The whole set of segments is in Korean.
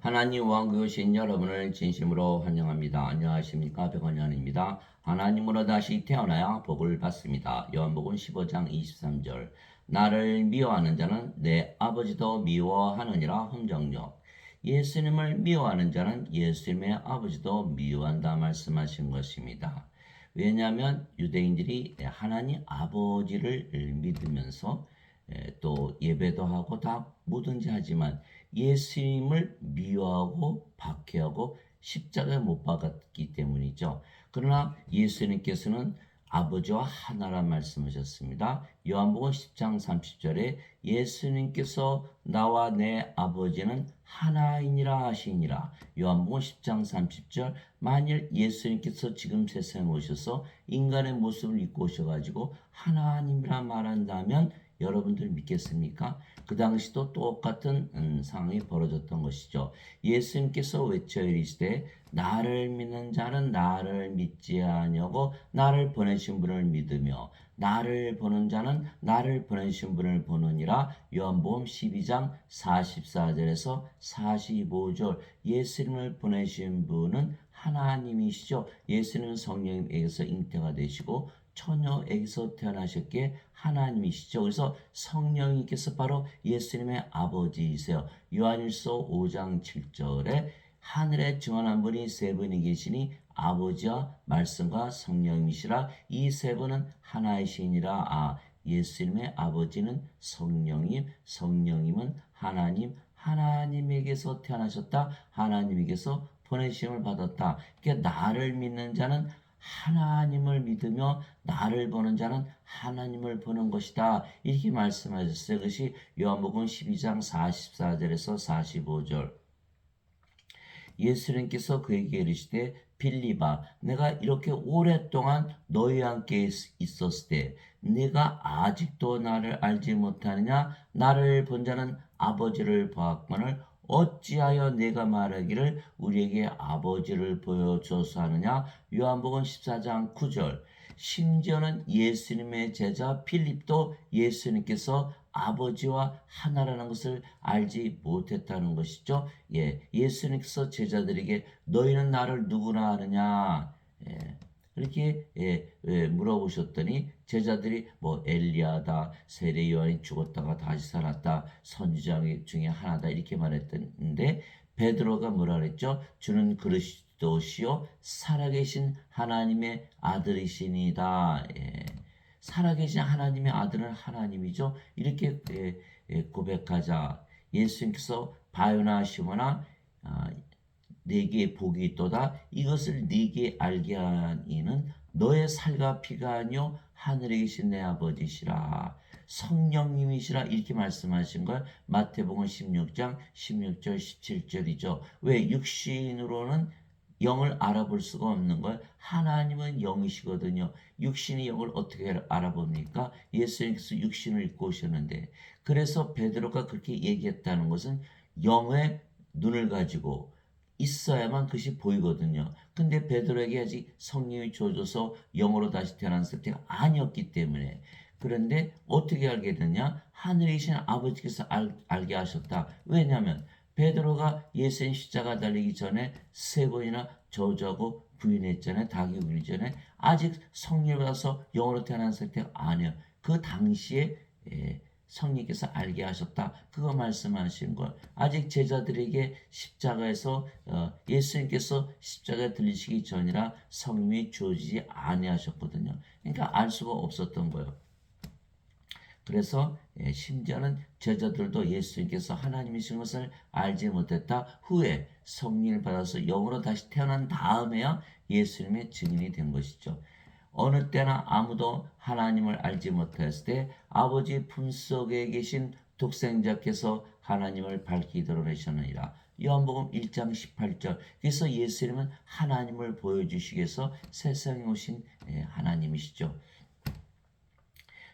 하나님 왕교신 여러분을 진심으로 환영합니다. 안녕하십니까? 백원현입니다. 하나님으로 다시 태어나야 복을 받습니다. 요한복음 15장 23절. 나를 미워하는 자는 내 아버지도 미워하느니라. 함정역. 예수님을 미워하는 자는 예수님의 아버지도 미워한다 말씀하신 것입니다. 왜냐하면 유대인들이 하나님 아버지를 믿으면서 또 예배도 하고 다 뭐든지 하지만 예수님을 미워하고 박해하고 십자가에 못 박았기 때문이죠. 그러나 예수님께서는 아버지와 하나란 말씀하셨습니다. 요한복음 10장 30절에 예수님께서 나와 내 아버지는 하나이니라 하시니라. 요한복음 10장 30절. 만일 예수님께서 지금 세상에 오셔서 인간의 모습을 입고 오셔가지고 하나님이라 말한다면 여러분들 믿겠습니까? 그 당시도 똑같은 상황이 벌어졌던 것이죠. 예수님께서 외쳐 이르시되 나를 믿는 자는 나를 믿지 아니하고 나를 보내신 분을 믿으며 나를 보는 자는 나를 보내신 분을 보느니라. 요한복음 12장 44절에서 45절. 예수님을 보내신 분은 하나님이시죠. 예수님은 성령님에게서 잉태가 되시고 처녀에게서 태어나셨기에 하나님이시죠. 그래서 성령님께서 바로 예수님의 아버지이세요. 요한일서 5장 7절에 하늘에 증언한 분이 세 분이 계시니 아버지와 말씀과 성령이시라. 이 세 분은 하나이시니라. 예수님의 아버지는 성령님, 성령님은 하나님, 하나님에게서 태어나셨다. 하나님에게서 보내심을 받았다. 그러니까 나를 믿는 자는 하나님을 믿으며 나를 보는 자는 하나님을 보는 것이다. 이렇게 말씀하셨어요. 그것이 요한복음 12장 44절에서 45절. 예수님께서 그에게 이르시되 빌립아 내가 이렇게 오랫동안 너희와 함께 있었을 때 네가 아직도 나를 알지 못하느냐? 나를 본 자는 아버지를 보았거늘 어찌하여 내가 말하기를 우리에게 아버지를 보여줘서 하느냐? 요한복음 14장 9절. 심지어는 예수님의 제자 필립도 예수님께서 아버지와 하나라는 것을 알지 못했다는 것이죠. 예수님께서 제자들에게 너희는 나를 누구나 아느냐? 그렇게 물어보셨더니 제자들이 뭐 엘리야다, 세례 요한이 죽었다가 다시 살았다, 선지자 중에 하나다 이렇게 말했던데 베드로가 뭐라 그랬죠? 주는 그리스도시요 살아계신 하나님의 아들이시니다. 살아계신 하나님의 아들은 하나님이죠. 이렇게 고백하자. 예수님께서 바요나 시모나 네게 복이 있도다. 이것을 네게 알게 하니는 너의 살과 피가 아니요 하늘에 계신 내 아버지시라. 성령님이시라 이렇게 말씀하신 걸 마태복음 16장 16절 17절이죠. 왜 육신으로는 영을 알아볼 수가 없는 걸 하나님은 영이시거든요. 육신이 영을 어떻게 알아봅니까? 예수님께서 육신을 입고 오셨는데 그래서 베드로가 그렇게 얘기했다는 것은 영의 눈을 가지고 있어야만 그것이 보이거든요. 근데 베드로에게 아직 성령이 주어져서 영으로 다시 태어난 상태가 아니었기 때문에 그런데 어떻게 알게 되냐? 하늘에 계신 아버지께서 알게 하셨다. 왜냐하면 베드로가 예수님 십자가 달리기 전에 세 번이나 저주하고 부인했잖아요. 닭이 울기 전에 아직 성령을 받아서 영으로 태어난 상태가 아니에요. 그 당시에 성령께서 알게 하셨다. 그거 말씀하신 걸 아직 제자들에게 십자가에서 예수님께서 십자가에 들리시기 전이라 성령이 주어지지 아니하셨거든요. 그러니까 알 수가 없었던 거예요. 그래서 심지어는 제자들도 예수님께서 하나님이신 것을 알지 못했다. 후에 성령을 받아서 영으로 다시 태어난 다음에야 예수님의 증인이 된 것이죠. 어느 때나 아무도 하나님을 알지 못했을 때 아버지 품속에 계신 독생자께서 하나님을 밝히 드러내셨느니라. 요한복음 1장 18절. 그래서 예수님은 하나님을 보여주시기 위해서 세상에 오신 하나님이시죠.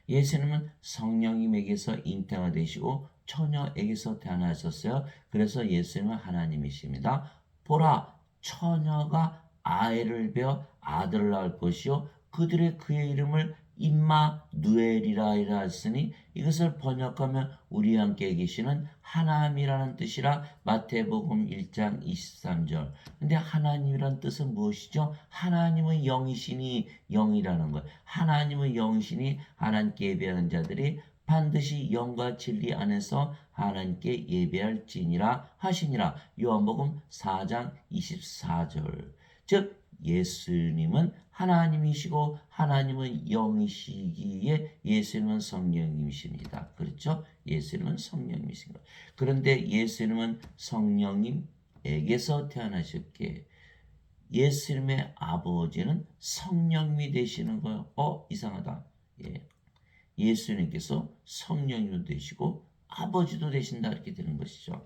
예수님은 성령님에게서 잉태가 되시고 처녀에게서 태어나셨어요. 그래서 예수님은 하나님이십니다. 보라, 처녀가 아이를 베어 아들을 낳을 것이요 그들의 그의 이름을 임마누엘이라 하였으니 이것을 번역하면 우리 함께 계시는 하나님이라는 뜻이라 마태복음 1장 23절. 근데 하나님이라는 뜻은 무엇이죠? 하나님은 영이시니 영이라는 거예요. 하나님은 영이시니 하나님께 예배하는 자들이 반드시 영과 진리 안에서 하나님께 예배할지니라 하시니라. 요한복음 4장 24절. 즉 예수님은 하나님이시고 하나님은 영이시기에 예수님은 성령님이십니다. 그렇죠? 예수님은 성령님이십니다. 그런데 예수님은 성령님에게서 태어나셨기에 예수님의 아버지는 성령님이 되시는 거예요. 이상하다. 예. 예수님께서 성령님도 되시고 아버지도 되신다 이렇게 되는 것이죠.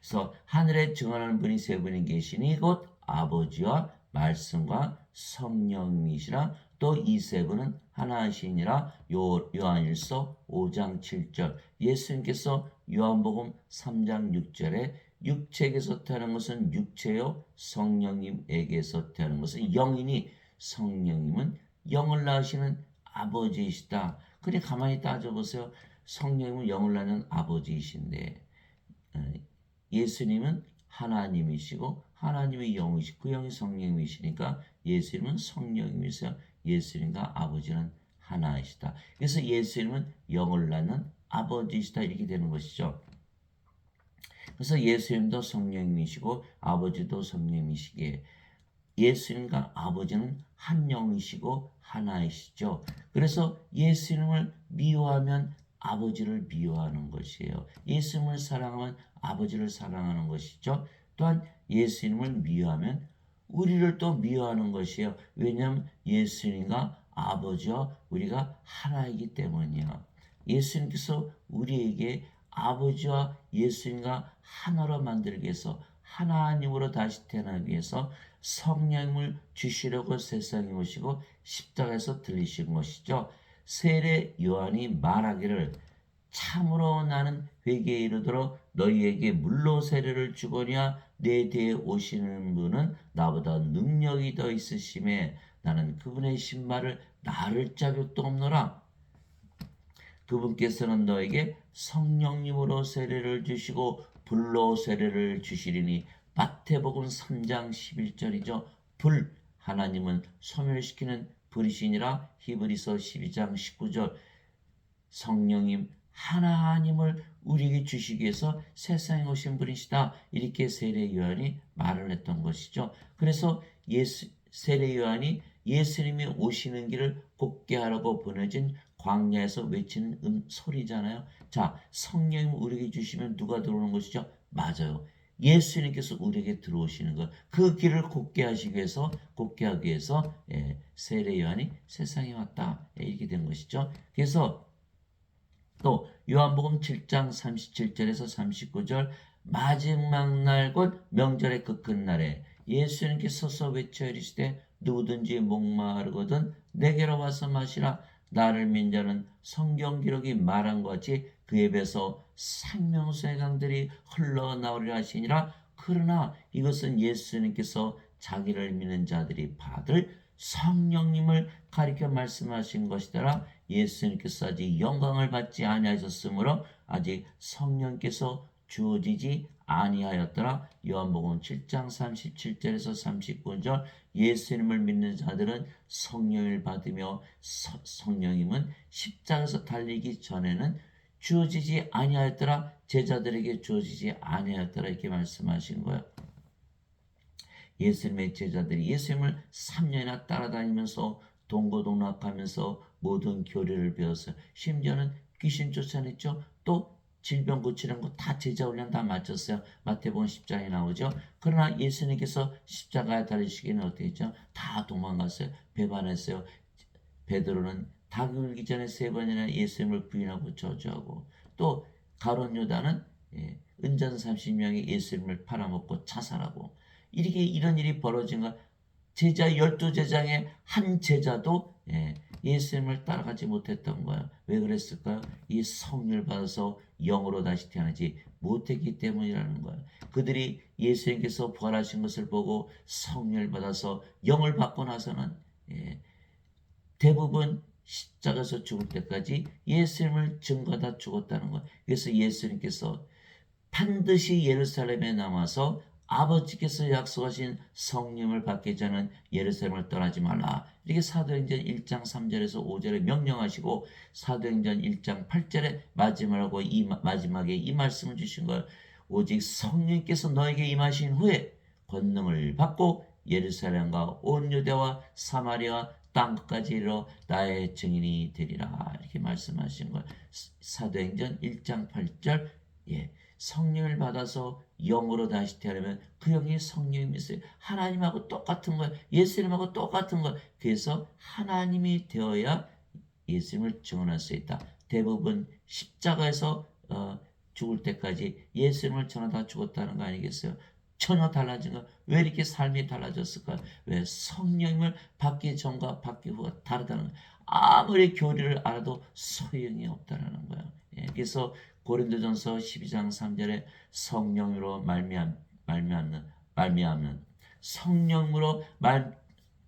그래서 하늘에 증언하는 분이 세 분이 계시니 곧 아버지와 말씀과 성령님이시라. 또 이 세 분은 하나이시니라. 요한일서 5장 7절. 예수님께서 요한복음 3장 6절에 육체에게서 태어난 것은 육체요 성령님에게서 태어난 것은 영이니 성령님은 영을 낳으시는 아버지이시다. 그래 가만히 따져보세요. 성령님은 영을 낳는 아버지이신데 예수님은 하나님이시고 하나님의 영이시고 그 영이 성령님이시니까 예수님은 성령님이세요. 예수님과 아버지는 하나이시다. 그래서 예수님은 영을 낳는 아버지이시다 이렇게 되는 것이죠. 그래서 예수님도 성령님이시고 아버지도 성령님이시기에 예수님과 아버지는 한 영이시고 하나이시죠. 그래서 예수님을 미워하면 아버지를 미워하는 것이에요. 예수님을 사랑하면 아버지를 사랑하는 것이죠. 또한 예수님을 미워하면 우리를 또 미워하는 것이에요. 왜냐하면 예수님과 아버지와 우리가 하나이기 때문이에요. 예수님께서 우리에게 아버지와 예수님과 하나로 만들기 위해서 하나님으로 다시 태어나기 위해서 성령을 주시려고 세상에 오시고 십자가에서 들리신 것이죠. 세례 요한이 말하기를 참으로 나는 회개에 이르도록 너희에게 물로 세례를 주거니와 내 뒤에 오시는 분은 나보다 능력이 더 있으심에 나는 그분의 신발을 나를 자격도 없노라. 그분께서는 너에게 성령님으로 세례를 주시고 불로 세례를 주시리니 마태복음 3장 11절이죠. 불, 하나님은 소멸시키는 불이시니라. 히브리서 12장 19절. 성령님 하나님을 우리에게 주시기 위해서 세상에 오신 분이시다. 이렇게 세례 요한이 말을 했던 것이죠. 그래서 세례 요한이 예수님이 오시는 길을 곱게 하라고 보내진 광야에서 외치는 소리잖아요. 자, 성령님 우리에게 주시면 누가 들어오는 것이죠? 맞아요. 예수님께서 우리에게 들어오시는 것. 그 길을 곱게 하시기 위해서, 곱게 하기 위해서 세례 요한이 세상에 왔다. 이렇게 된 것이죠. 그래서 또 요한복음 7장 37절에서 39절 마지막 날 곧 명절의 그 끝날에 예수님께서 서서 외쳐 이르시되 누구든지 목마르거든 내게로 와서 마시라. 나를 믿는 자는 성경 기록이 말한 것 같이 그의 배에서 생명수의 강들이 흘러나오리라 하시니라. 그러나 이것은 예수님께서 자기를 믿는 자들이 받을 성령님을 가리켜 말씀하신 것이더라. 예수님께서 아직 영광을 받지 아니하셨으므로 아직 성령께서 주어지지 아니하였더라. 요한복음 7장 37절에서 39절. 예수님을 믿는 자들은 성령을 받으며 성령님은 십자가에서 달리기 전에는 주어지지 아니하였더라. 제자들에게 주어지지 아니하였더라. 이렇게 말씀하신 거예요. 예수님의 제자들이 예수님을 3년이나 따라다니면서 동고동락하면서 모든 교리를 배웠어요. 심지어는 귀신 쫓아냈죠. 또 질병 고치는 거 다 제자 훈련 다 마쳤어요. 마태복음 10장에 나오죠. 그러나 예수님께서 십자가에 달리시기는 어떻게 했죠? 다 도망갔어요. 배반했어요. 베드로는 닭이 울기 전에 3번이나 예수님을 부인하고 저주하고 또 가룟 유다는 은전 30명이 예수님을 팔아먹고 자살하고 이렇게 이런 일이 벌어진 거. 제자 12제자의 한 제자도 예수님을 따라가지 못했던 거예요. 왜 그랬을까요? 이 성령을 받아서 영으로 다시 태어나지 못했기 때문이라는 거예요. 그들이 예수님께서 부활하신 것을 보고 성령을 받아서 영을 받고 나서는 대부분 십자가에서 죽을 때까지 예수님을 증거하다 죽었다는 거예요. 그래서 예수님께서 반드시 예루살렘에 남아서 아버지께서 약속하신 성령을 받기 전에는 예루살렘을 떠나지 말라. 이렇게 사도행전 1장 3절에서 5절에 명령하시고 사도행전 1장 8절에 마지막에 이 말씀을 주신 걸 오직 성령께서 너에게 임하신 후에 권능을 받고 예루살렘과 온 유대와 사마리아 땅끝까지 이르러 나의 증인이 되리라. 이렇게 말씀하신 걸 사도행전 1장 8절. 예. 성령을 받아서 영으로 다시 태어나면 그 영이 성령이 있어요. 하나님하고 똑같은 거예요. 예수님하고 똑같은 거예요. 그래서 하나님이 되어야 예수님을 증언할 수 있다. 대부분 십자가에서 죽을 때까지 예수님을 전하다 죽었다는 거 아니겠어요? 전혀 달라진 거. 왜 이렇게 삶이 달라졌을까요? 왜 성령을 받기 전과 받기 후가 다르다는 거예요. 아무리 교리를 알아도 소용이 없다는 거예요. 예, 그래서 고린도전서 12장 3절에 성령으로 말미암는 성령으로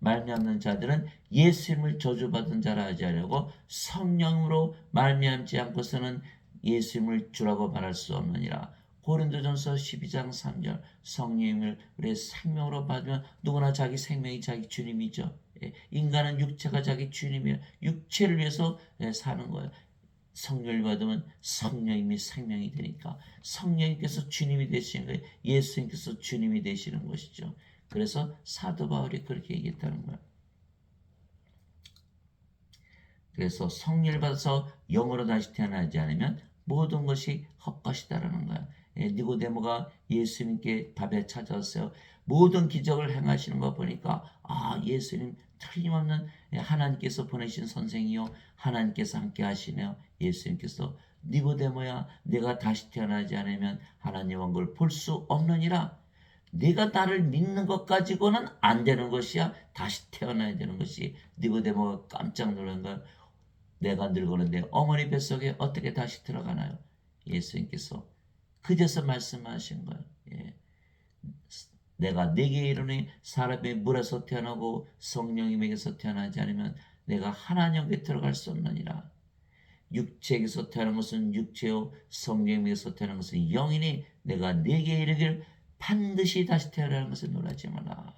말미암는 자들은 예수님을 저주받은 자라 하지 않으려고 성령으로 말미암지 않고서는 예수님을 주라고 말할 수 없느니라. 고린도전서 12장 3절 성령을 우리의 생명으로 받으면 누구나 자기 생명이 자기 주님이죠. 인간은 육체가 자기 주님이에요. 육체를 위해서 사는 거예요. 성령을 받으면 성령님이 생명이 되니까 성령님께서 주님이 되시는 거예요. 예수님께서 주님이 되시는 것이죠. 그래서 사도 바울이 그렇게 얘기했다는 거예요. 그래서 성령을 받아서 영으로 다시 태어나지 않으면 모든 것이 헛것이다라는 거예요. 니고데모가 예수님께 밤에 찾아왔어요. 모든 기적을 행하시는 거 보니까 예수님 틀림없는 하나님께서 보내신 선생이요 하나님께서 함께 하시네요. 예수님께서 니고데모야 내가 다시 태어나지 않으면 하나님 왕국을 볼 수 없느니라. 네가 나를 믿는 것 가지고는 안 되는 것이야. 다시 태어나야 되는 것이. 니고데모가 깜짝 놀란 거야. 내가 늙었는데 어머니 뱃속에 어떻게 다시 들어가나요? 예수님께서 그제서 말씀하신 거예요. 예. 내가 네게 이르니 사람이 물에서 태어나고 성령님에게서 태어나지 않으면 내가 하나님께 들어갈 수 없느니라. 육체에게서 태어난 것은 육체요 성령에게서 태어난 것은 영이니 내가 네게 이르길 반드시 다시 태어나는 것을 놀라지 마라.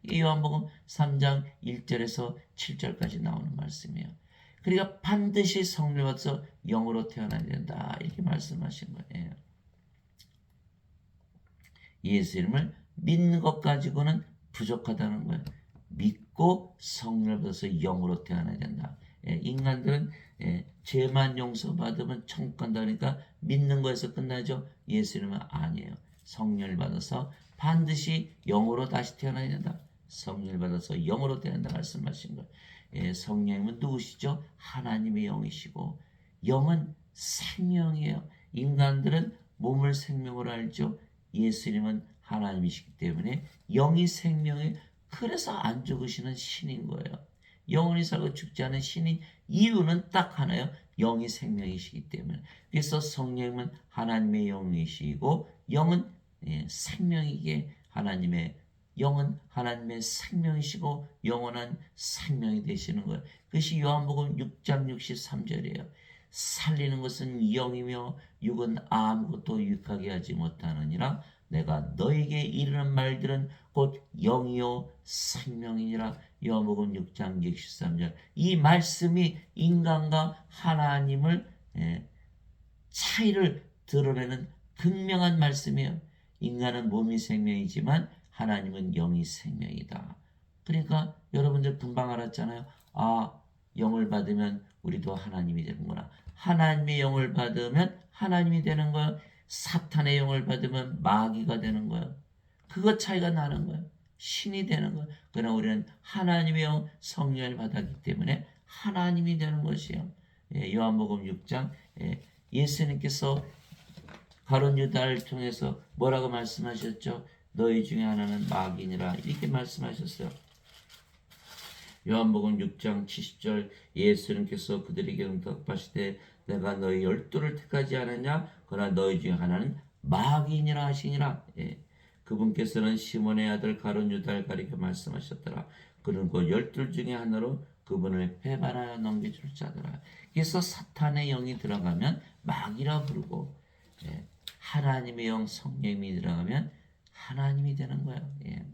이 요한복음 3장 1절에서 7절까지 나오는 말씀이에요. 그러니까 반드시 성령을 받아서 영으로 태어나야 된다. 이렇게 말씀하신 거예요. 예수님을 믿는 것 가지고는 부족하다는 거예요. 믿고 성령을 받아서 영으로 태어나야 된다. 인간들은 죄만 용서받으면 천국 간다 그러니까 믿는 거에서 끝나죠. 예수님은 아니에요. 성령을 받아서 반드시 영으로 다시 태어나야 된다. 성령을 받아서 영으로 태어난다 말씀하신 거예요. 성령님은 누구시죠? 하나님의 영이시고 영은 생명이에요. 인간들은 몸을 생명으로 알죠. 예수님은 하나님이시기 때문에 영이 생명이 그래서 안 죽으시는 신인 거예요. 영원히 살고 죽지 않은 신인 이유는 딱 하나요. 영이 생명이시기 때문에. 그래서 성령은 하나님의 영이시고 영은 생명이게 하나님의 영은 하나님의 생명이시고 영원한 생명이 되시는 거예요. 그것이 요한복음 6장 63절이에요. 살리는 것은 영이며 육은 아무것도 유익하게 하지 못하느니라. 내가 너에게 이르는 말들은 곧 영이요 생명이니라. 요한복음 6장 63절. 이 말씀이 인간과 하나님을 차이를 드러내는 극명한 말씀이에요. 인간은 몸이 생명이지만 하나님은 영이 생명이다. 그러니까 여러분들 금방 알았잖아요. 영을 받으면 우리도 하나님이 되는구나. 하나님의 영을 받으면 하나님이 되는 거예요. 사탄의 영을 받으면 마귀가 되는 거예요. 그것 차이가 나는 거예요. 신이 되는 거예요. 그러나 우리는 하나님의 영 성령을 받았기 때문에 하나님이 되는 것이에요. 요한복음 6장 예수님께서 가룟 유다를 통해서 뭐라고 말씀하셨죠? 너희 중에 하나는 마귀니라 이렇게 말씀하셨어요. 요한복음 6장 70절 예수님께서 그들에게 응답하시되 내가 너희 12를 택하지 않았냐? 그러나 너희 중에 하나는 마귀니라 하시니라. 그분께서는 시몬의 아들 가룟 유다를 가리켜 말씀하셨더라. 그는 곧 12 중에 하나로 그 그분을 배반하여 넘겨줄 자들아. 그래서 사탄의 영이 들어가면 마귀라 부르고, 예, 하나님의 영 성령이 들어가면 하나님이 되는 거예요. 예.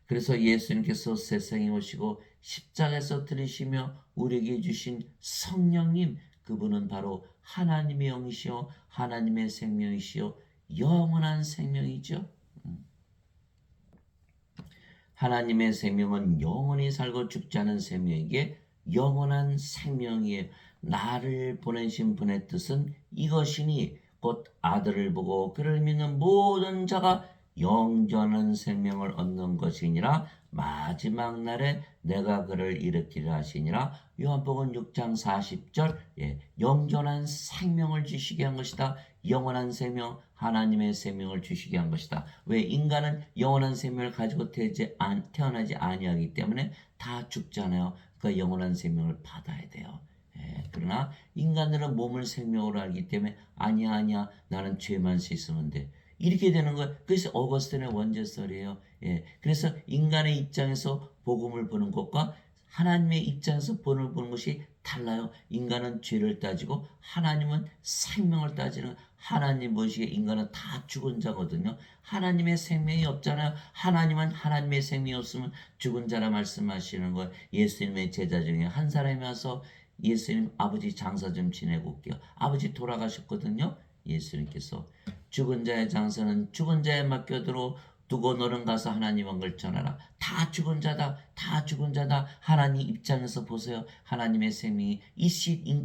그래서 예수님께서 세상에 오시고 십자가에서 들이시며 우리에게 주신 성령님, 그분은 바로 하나님의 영이시요 하나님의 생명이시요 영원한 생명이죠. 하나님의 생명은 영원히 살고 죽지 않은 생명에게 영원한 생명이에요. 나를 보내신 분의 뜻은 이것이니 곧 아들을 보고 그를 믿는 모든 자가 영원한 생명을 얻는 것이니라. 마지막 날에 내가 그를 일으키려 하시니라. 요한복음 6장 40절. 영원한 생명을 주시게 한 것이다. 영원한 생명, 하나님의 생명을 주시게 한 것이다. 왜? 인간은 영원한 생명을 가지고 태어나지 아니하기 때문에 다 죽잖아요. 그러니까 영원한 생명을 받아야 돼요. 그러나 인간들은 몸을 생명으로 알기 때문에 아니야 나는 죄만 씻으면 돼. 이렇게 되는 거예요. 그래서 어거스틴의 원죄설이에요. 그래서 인간의 입장에서 복음을 보는 것과 하나님의 입장에서 복음을 보는 것이 달라요. 인간은 죄를 따지고 하나님은 생명을 따지는, 하나님 보시기에 인간은 다 죽은 자거든요. 하나님의 생명이 없잖아요. 하나님은 하나님의 생명이 없으면 죽은 자라 말씀하시는 거예요. 예수님의 제자 중에 한 사람이 와서 예수님, 아버지 장사 좀 지내고 올게요. 아버지 돌아가셨거든요. 예수님께서 죽은 자의 장사는 죽은 자에 맡겨두고 두고 너는 가서 하나님 왕을 전하라. 다 죽은 자다. 다 죽은 자다. 하나님 입장에서 보세요. 하나님의 생명이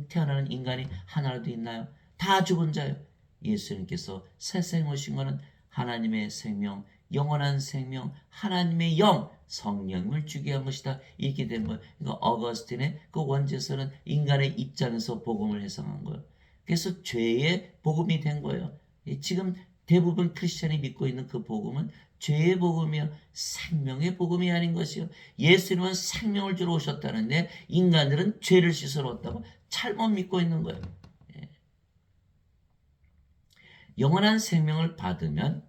태어나는 인간이 하나라도 있나요? 다 죽은 자예요. 예수님께서 새생 오신 것은 하나님의 생명, 영원한 생명, 하나님의 영, 성령을 주게 한 것이다. 이렇게 된 거예요. 그러니까 어거스틴의 그 원죄서는 인간의 입장에서 복음을 해석한 거예요. 그래서 죄의 복음이 된 거예요. 지금 대부분 크리스천이 믿고 있는 그 복음은 죄의 복음이요, 생명의 복음이 아닌 것이요. 예수님은 생명을 주러 오셨다는데 인간들은 죄를 씻으러 왔다고 잘못 믿고 있는 거예요. 영원한 생명을 받으면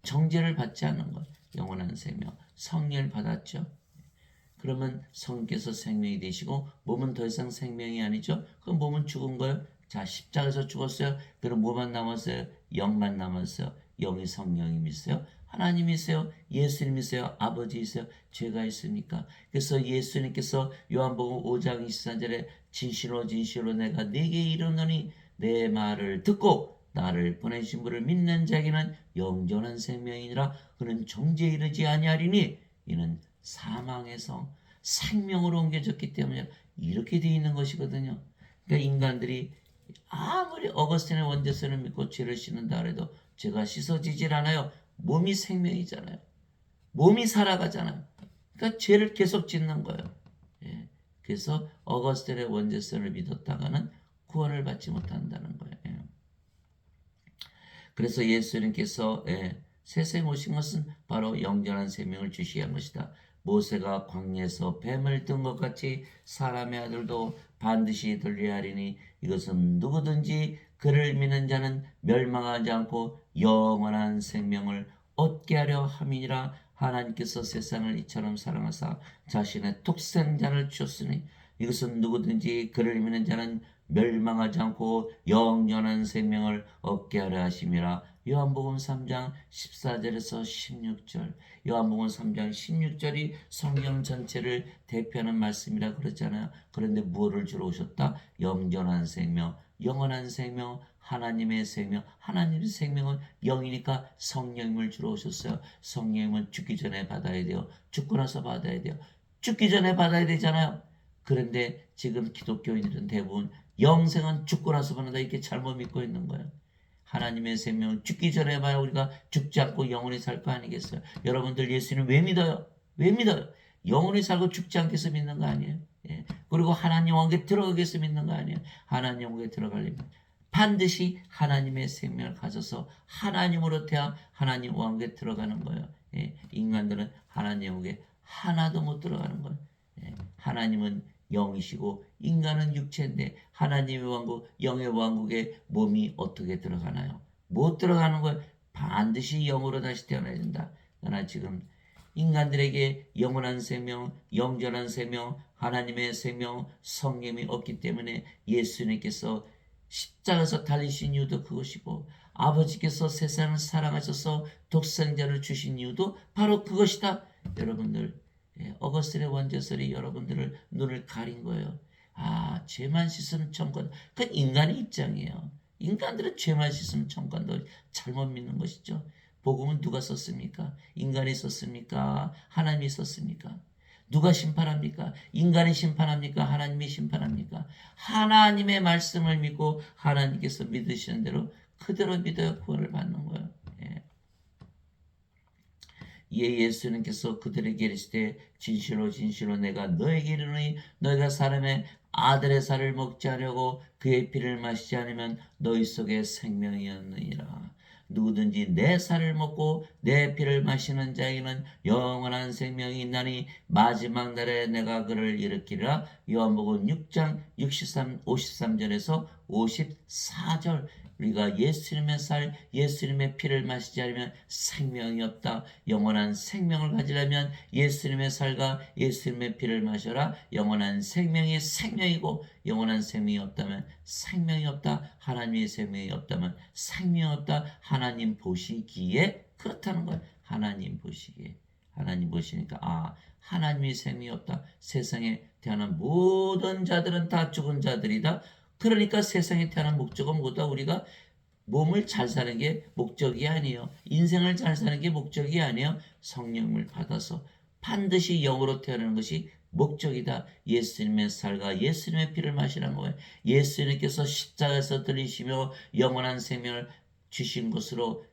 정죄를 받지 않는 거예요. 영원한 생명, 성령을 받았죠. 그러면 성령께서 생명이 되시고 몸은 더 이상 생명이 아니죠. 그럼 몸은 죽은 거예요. 자, 십자가에서 죽었어요. 그럼 뭐만 남았어요? 영만 남았어요. 영이 성령님이세요. 하나님이세요. 예수님이세요. 아버지이세요. 죄가 있습니까? 그래서 예수님께서 요한복음 5장 24절에 진실로 진실로 내가 네게 이르노니 내 말을 듣고 나를 보내신 분을 믿는 자에게는 영원한 생명이니라. 그는 정죄에 이르지 아니하리니 이는 사망에서 생명으로 옮겨졌기 때문에 이렇게 되어 있는 것이거든요. 그러니까 인간들이 아무리 어거스틴의 원죄서를 믿고 죄를 씻는다 해도 죄가 씻어지질 않아요. 몸이 생명이잖아요. 몸이 살아가잖아요. 그러니까 죄를 계속 짓는 거예요. 그래서 어거스틴의 원죄서를 믿었다가는 구원을 받지 못한다는 거예요. 그래서 예수님께서 세상에 오신 것은 바로 영원한 생명을 주시게 한 것이다. 모세가 광야에서 뱀을 든 것 같이 사람의 아들도 반드시 들려야 하리니 이것은 누구든지 그를 믿는 자는 멸망하지 않고 영원한 생명을 얻게 하려 함이니라. 하나님께서 세상을 이처럼 사랑하사 자신의 독생자를 주셨으니 이것은 누구든지 그를 믿는 자는 멸망하지 않고 영원한 생명을 얻게 하려 하심이라. 요한복음 3장 14절에서 16절. 요한복음 3장 16절이 성경 전체를 대표하는 말씀이라 그랬잖아요. 그런데 무엇을 주러 오셨다? 영원한 생명, 영원한 생명, 하나님의 생명. 하나님의 생명은 영이니까 성령님을 주러 오셨어요. 성령님은 죽기 전에 받아야 돼요. 죽고 나서 받아야 돼요. 죽기 전에 받아야 되잖아요. 그런데 지금 기독교인들은 대부분 영생은 죽고 나서 받는다 이렇게 잘못 믿고 있는 거예요. 하나님의 생명을 죽기 전에 봐야 우리가 죽지 않고 영원히 살 거 아니겠어요? 여러분들 예수님 왜 믿어요? 왜 믿어요? 영원히 살고 죽지 않게 해서 믿는 거 아니에요? 그리고 하나님 왕국에 들어가기 위해서 믿는 거 아니에요? 하나님 왕국에 들어가려면 반드시 하나님의 생명을 가져서 하나님으로 태어 하나님 왕국에 들어가는 거예요. 인간들은 하나님 왕국에 하나도 못 들어가는 거예요. 하나님은 영이시고 인간은 육체인데 하나님의 왕국, 영의 왕국에 몸이 어떻게 들어가나요? 못 들어가는 거예요. 반드시 영으로 다시 태어나야 된다. 그러나 지금 인간들에게 영원한 생명, 영전한 생명, 하나님의 생명, 성령이 없기 때문에 예수님께서 십자가에서 달리신 이유도 그것이고, 아버지께서 세상을 사랑하셔서 독생자를 주신 이유도 바로 그것이다. 여러분들, 어거스틴의 원죄설이 여러분들을 눈을 가린 거예요. 죄만 씻으면 천국. 그건 인간의 입장이에요. 인간들은 죄만 씻으면 천국도 잘못 믿는 것이죠. 복음은 누가 썼습니까? 인간이 썼습니까? 하나님이 썼습니까? 누가 심판합니까? 인간이 심판합니까? 하나님이 심판합니까? 하나님의 말씀을 믿고 하나님께서 믿으시는 대로 그대로 믿어야 구원을 받는 거예요. 예수님께서 그들에게 이르시되 진실로 진실로 내가 너에게 이르노니 너희가 사람의 아들의 살을 먹지 않으려고 그의 피를 마시지 않으면 너희 속에 생명이 없느니라. 누구든지 내 살을 먹고 내 피를 마시는 자에게는 영원한 생명이 있나니 마지막 날에 내가 그를 일으키리라. 요한복음 6장 53절에서 54절. 우리가 예수님의 살, 예수님의 피를 마시지 않으면 생명이 없다. 영원한 생명을 가지려면 예수님의 살과 예수님의 피를 마셔라. 영원한 생명이 생명이고, 영원한 생명이 없다면 생명이 없다. 하나님의 생명이 없다면 생명이 없다. 하나님 보시기에 그렇다는 거예요. 하나님 보시기에. 하나님 보시니까 하나님의 생명이 없다. 세상에 태어난 모든 자들은 다 죽은 자들이다. 그러니까 세상에 태어난 목적은 뭐다? 우리가 몸을 잘 사는 게 목적이 아니에요. 인생을 잘 사는 게 목적이 아니에요. 성령을 받아서 반드시 영으로 태어나는 것이 목적이다. 예수님의 살과 예수님의 피를 마시라는 거예요. 예수님께서 십자가에서 들리시며 영원한 생명을 주신 것으로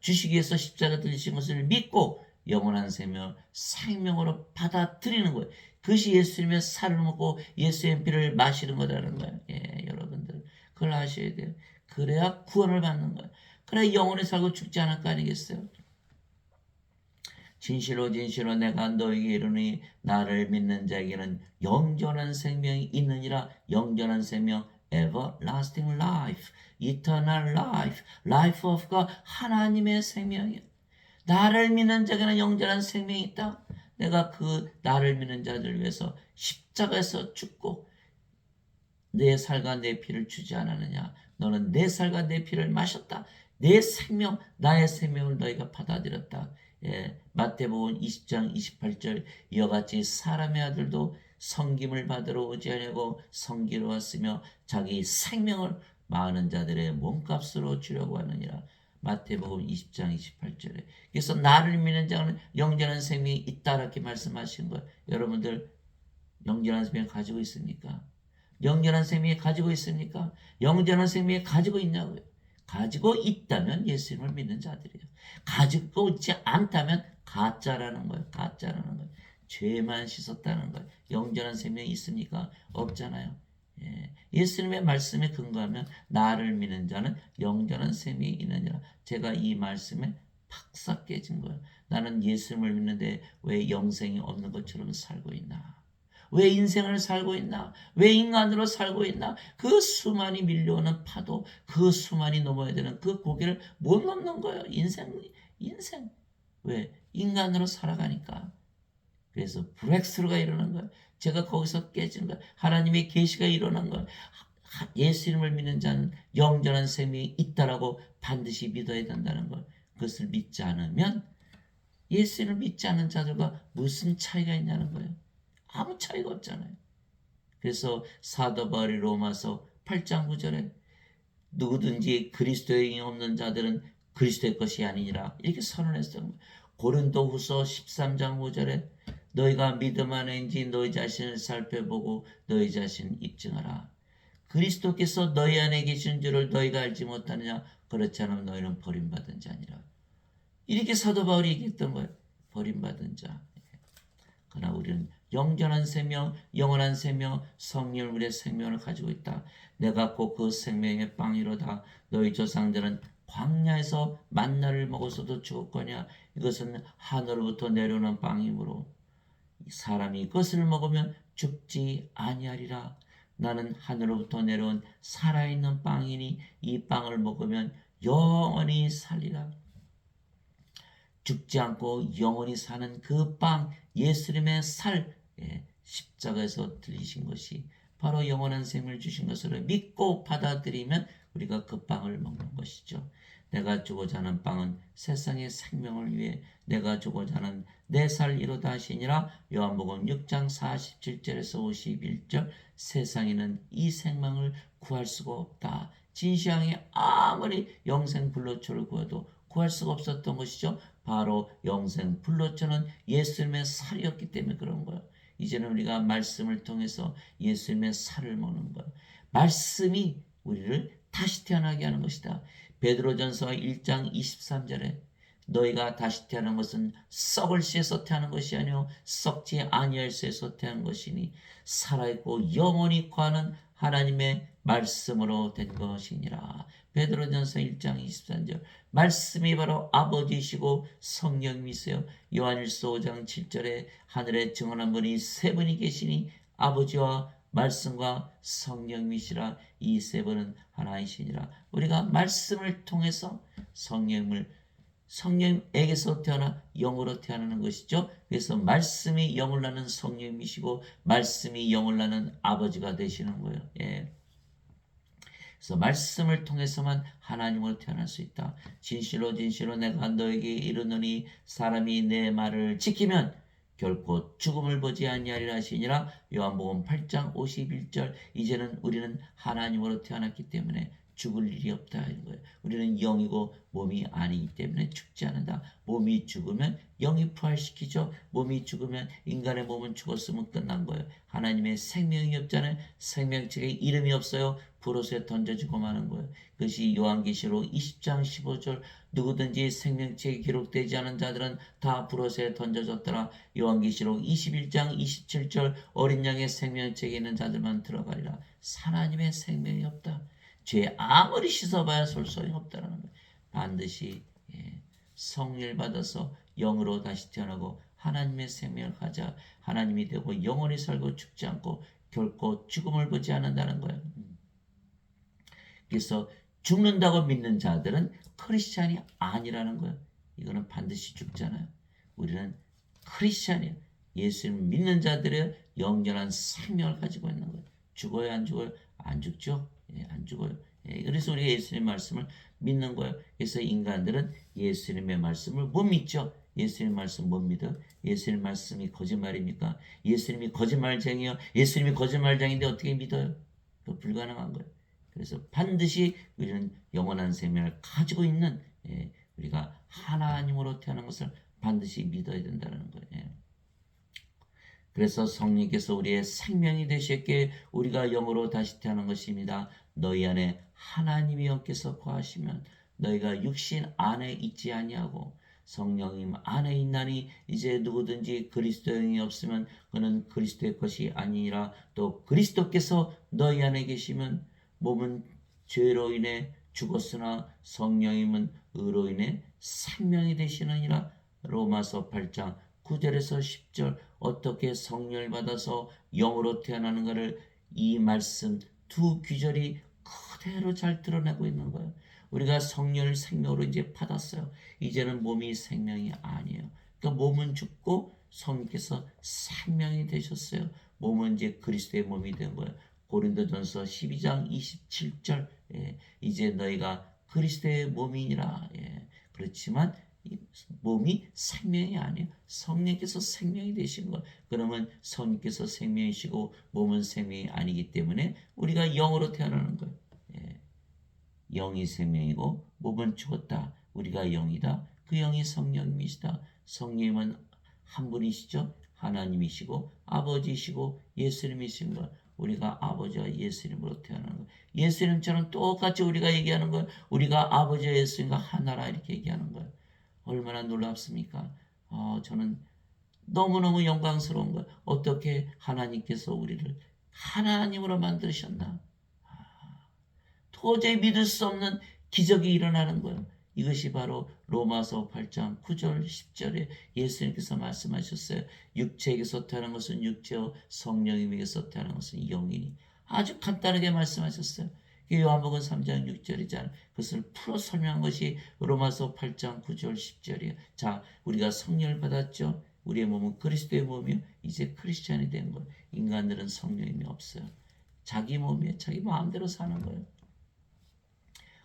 주시기 위해서 십자가 들리신 것을 믿고 영원한 생명으로 받아들이는 거예요. 그것이 예수님의 살을 먹고 예수의 피를 마시는 거라는 거예요. 여러분들 그걸 아셔야 돼요. 그래야 구원을 받는 거예요. 그래야 영원히 살고 죽지 않을 거 아니겠어요? 진실로 진실로 내가 너에게 이르노니 나를 믿는 자에게는 영원한 생명이 있느니라. 영원한 생명, everlasting life, eternal life, life of God, 하나님의 생명이에요. 나를 믿는 자에게는 영원한 생명이 있다. 내가 그 나를 믿는 자들을 위해서 십자가에서 죽고 내 살과 내 피를 주지 않았느냐. 너는 내 살과 내 피를 마셨다. 내 생명, 나의 생명을 너희가 받아들였다. 마태복음 20장 28절 이와 같이 사람의 아들도 성김을 받으러 오지 아니하고 성기로 왔으며 자기 생명을 많은 자들의 몸값으로 주려고 하느니라. 마태복음 20장 28절에. 그래서 나를 믿는 자는 영원한 생명이 있다 이렇게 말씀하신 거예요. 여러분들 영원한 생명 가지고 있습니까? 영원한 생명이 가지고 있습니까? 영원한 생명이 가지고 있냐고요? 가지고 있다면 예수님을 믿는 자들이에요. 가지고 있지 않다면 가짜라는 거예요. 가짜라는 거예요. 죄만 씻었다는 거예요. 영원한 생명이 있습니까? 없잖아요. 예수님의 말씀에 근거하면 나를 믿는 자는 영원한 생명이 있느니라. 제가 이 말씀에 팍싹 깨진 거예요. 나는 예수님을 믿는데 왜 영생이 없는 것처럼 살고 있나? 왜 인생을 살고 있나? 왜 인간으로 살고 있나? 그 수많이 밀려오는 파도, 그 수많이 넘어야 되는 그 고개를 못 넘는 거예요. 인생. 왜? 인간으로 살아가니까. 그래서 브렉스루가 일어난 거예요. 제가 거기서 깨지는 거예요. 하나님의 계시가 일어난 거예요. 예수님을 믿는 자는 영원한 생명이 있다라고 반드시 믿어야 된다는 걸. 그것을 믿지 않으면 예수님을 믿지 않는 자들과 무슨 차이가 있냐는 거예요. 아무 차이가 없잖아요. 그래서 사도 바울이 로마서 8장 9절에 누구든지 그리스도의 영이 없는 자들은 그리스도의 것이 아니니라 이렇게 선언했어요. 고린도후서 13장 5절에 너희가 믿음 안에인지 너희 자신을 살펴보고 너희 자신을 입증하라. 그리스도께서 너희 안에 계신 줄을 너희가 알지 못하느냐? 그렇지 않으면 너희는 버림받은 자니라. 이렇게 사도 바울이 얘기했던 거예요. 버림받은 자. 그러나 우리는 영원한 생명, 영원한 생명, 성령 우리의 생명을 가지고 있다. 내가 곧 그 생명의 빵이로다. 너희 조상들은 광야에서 만나를 먹어서도 죽었거냐. 이것은 하늘로부터 내려오는 빵이므로 사람이 이것을 먹으면 죽지 아니하리라. 나는 하늘로부터 내려온 살아있는 빵이니 이 빵을 먹으면 영원히 살리라. 죽지 않고 영원히 사는 그 빵, 예수님의 살, 십자가에서 들리신 것이 바로 영원한 생명을 주신 것으로 믿고 받아들이면 우리가 그 빵을 먹는 것이죠. 내가 주고자 하는 빵은 세상의 생명을 위해 내가 주고자 하는 내 살 이루다 하시니라. 요한복음 6장 47절에서 51절. 세상에는 이 생명을 구할 수가 없다. 진시황이 아무리 영생 불로초를 구해도 구할 수가 없었던 것이죠. 바로 영생 불로초는 예수님의 살이었기 때문에 그런 거예요. 이제는 우리가 말씀을 통해서 예수님의 살을 먹는 거예요. 말씀이 우리를 다시 태어나게 하는 것이다. 베드로전서 1장 23절에 너희가 다시 태어난 것은 썩을 씨에서 태어난 것이 아니요 썩지 아니할 씨에서 태어난 것이니 살아있고 영원히 거하는 하나님의 말씀으로 된 것이니라. 베드로전서 1장 23절. 말씀이 바로 아버지이시고 성령님이세요. 요한일서 5장 7절에 하늘에 증언한 분이 세 분이 계시니 아버지와 말씀과 성령님이시라. 이 세 분은 하나이시니라. 우리가 말씀을 통해서 성령에게서 태어나 영으로 태어나는 것이죠. 그래서 말씀이 영을 나는 성령님이시고 말씀이 영을 나는 아버지가 되시는 거예요. 그래서 말씀을 통해서만 하나님으로 태어날 수 있다. 진실로 진실로 내가 너에게 이르노니 사람이 내 말을 지키면 결코 죽음을 보지 아니하리라 하시니라. 요한복음 8장 51절. 이제는 우리는 하나님으로 태어났기 때문에 죽을 일이 없다 이런 거예요. 우리는 영이고 몸이 아니기 때문에 죽지 않는다. 몸이 죽으면 영이 부활시키죠. 몸이 죽으면 인간의 몸은 죽었으면 끝난 거예요. 하나님의 생명이 없잖아요. 생명책에 이름이 없어요. 불옷에 던져지고 마는 거예요. 그것이 요한계시록 20장 15절. 누구든지 생명책에 기록되지 않은 자들은 다 불옷에 던져졌더라. 요한계시록 21장 27절. 어린 양의 생명책에 있는 자들만 들어가리라. 하나님의 생명이 없다. 죄 아무리 씻어봐야 솔소리 없다라는 거예요. 반드시 성령을 받아서 영으로 다시 태어나고 하나님의 생명을 가져 하나님이 되고 영원히 살고 죽지 않고 결코 죽음을 보지 않는다는 거예요. 그래서 죽는다고 믿는 자들은 크리스찬이 아니라는 거예요. 이거는 반드시 죽잖아요. 우리는 크리스찬이에요. 예수를 믿는 자들의 영원한 생명을 가지고 있는 거예요. 죽어요, 안 죽어요? 안 죽죠. 안 죽어요. 그래서 우리가 예수님의 말씀을 믿는 거예요. 그래서 인간들은 예수님의 말씀을 못 믿죠. 예수님의 말씀 못 믿어. 예수님의 말씀이 거짓말입니까? 예수님이 거짓말쟁이요. 예수님이 거짓말쟁인데 어떻게 믿어요? 그 불가능한 거예요. 그래서 반드시 우리는 영원한 생명을 가지고 있는 우리가 하나님으로 태어난 것을 반드시 믿어야 된다는 거예요. 그래서 성령께서 우리의 생명이 되셨기에 우리가 영으로 다시 태어난 것입니다. 너희 안에 하나님이 영께서 거하시면 너희가 육신 안에 있지 아니하고 성령님 안에 있나니 이제 누구든지 그리스도의 영이 없으면 그는 그리스도의 것이 아니니라. 또 그리스도께서 너희 안에 계시면 몸은 죄로 인해 죽었으나 성령님은 의로 인해 생명이 되시느니라. 로마서 8장 9절에서 10절. 어떻게 성령을 받아서 영으로 태어나는가를 이 말씀 두 규절이 그대로 잘 드러내고 있는 거예요. 우리가 성령을 생명으로 이제 받았어요. 이제는 몸이 생명이 아니에요. 그러니까 몸은 죽고 성령께서 생명이 되셨어요. 몸은 이제 그리스도의 몸이 된 거예요. 고린도전서 12장 27절. 이제 너희가 그리스도의 몸이니라. 그렇지만 몸이 생명이 아니에요. 성령께서 생명이 되신 것. 그러면 성령께서 생명이시고 몸은 생명이 아니기 때문에 우리가 영으로 태어나는 거예요. 영이 생명이고 몸은 죽었다. 우리가 영이다. 그 영이 성령님이시다. 성령님은 한 분이시죠. 하나님이시고 아버지이시고 예수님이신 것. 우리가 아버지와 예수님으로 태어나는 것. 예수님처럼 똑같이 우리가 얘기하는 것. 우리가 아버지와 예수님과 하나라 이렇게 얘기하는 거예요. 얼마나 놀랍습니까? 저는 너무너무 영광스러운 거예요. 어떻게 하나님께서 우리를 하나님으로 만드셨나? 도저히 믿을 수 없는 기적이 일어나는 거예요. 이것이 바로 로마서 8장 9절 10절에 예수님께서 말씀하셨어요. 육체에게서 태어난 것은 육체요 성령님에게서 태어난 것은 영이니. 아주 간단하게 말씀하셨어요. 요한복음 3장 6절이잖아요. 그것을 풀어 설명한 것이 로마서 8장 9절 10절이에요. 자, 우리가 성령을 받았죠. 우리의 몸은 그리스도의 몸이요. 이제 크리스찬이 된 거예요. 인간들은 성령이 없어요. 자기 몸이에요. 자기 마음대로 사는 거예요.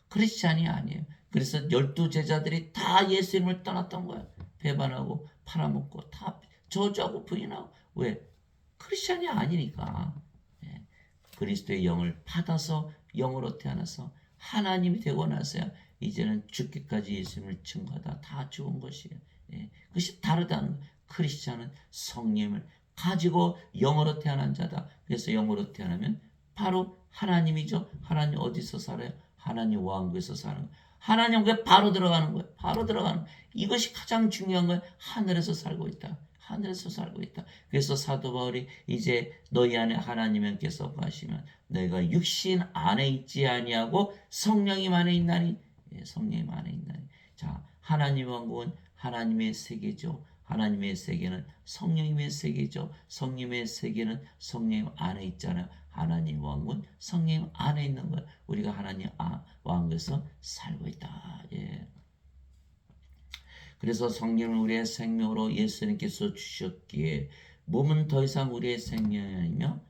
크리스찬이 아니에요. 그래서 12 제자들이 다 예수님을 떠났던 거예요. 배반하고 팔아먹고 다 저주하고 부인하고. 왜? 크리스찬이 아니니까. 예. 그리스도의 영을 받아서 영으로 태어나서 하나님이 되고 나서야 이제는 죽기까지 예수님을 증거하다 다 죽은 것이에요. 예. 그것이 다르다는 거예요. 크리스찬은 성령을 가지고 영으로 태어난 자다. 그래서 영으로 태어나면 바로 하나님이죠. 하나님 어디서 살아요? 하나님 왕국에서 사는 거예요. 하나님 왕국에 바로 들어가는 거예요. 바로 들어가는 거예요. 이것이 가장 중요한 거예요. 하늘에서 살고 있다. 하늘에서 살고 있다. 그래서 사도 바울이 이제 너희 안에 하나님께서 하시면 너희가 육신 안에 있지 아니하고 성령님 안에 있나니. 예, 성령님 안에 있나니. 자, 하나님 왕국은 하나님의 세계죠. 하나님의 세계는 성령님의 세계죠. 성령님의 세계는 성령 안에 있잖아요. 하나님 왕국은 성령 안에 있는 거예요. 우리가 하나님 왕국에서 살고 있다. 예. 그래서 성령을 우리의 생명으로 예수님께서 주셨기에 몸은 더 이상 우리의 생명이 아니며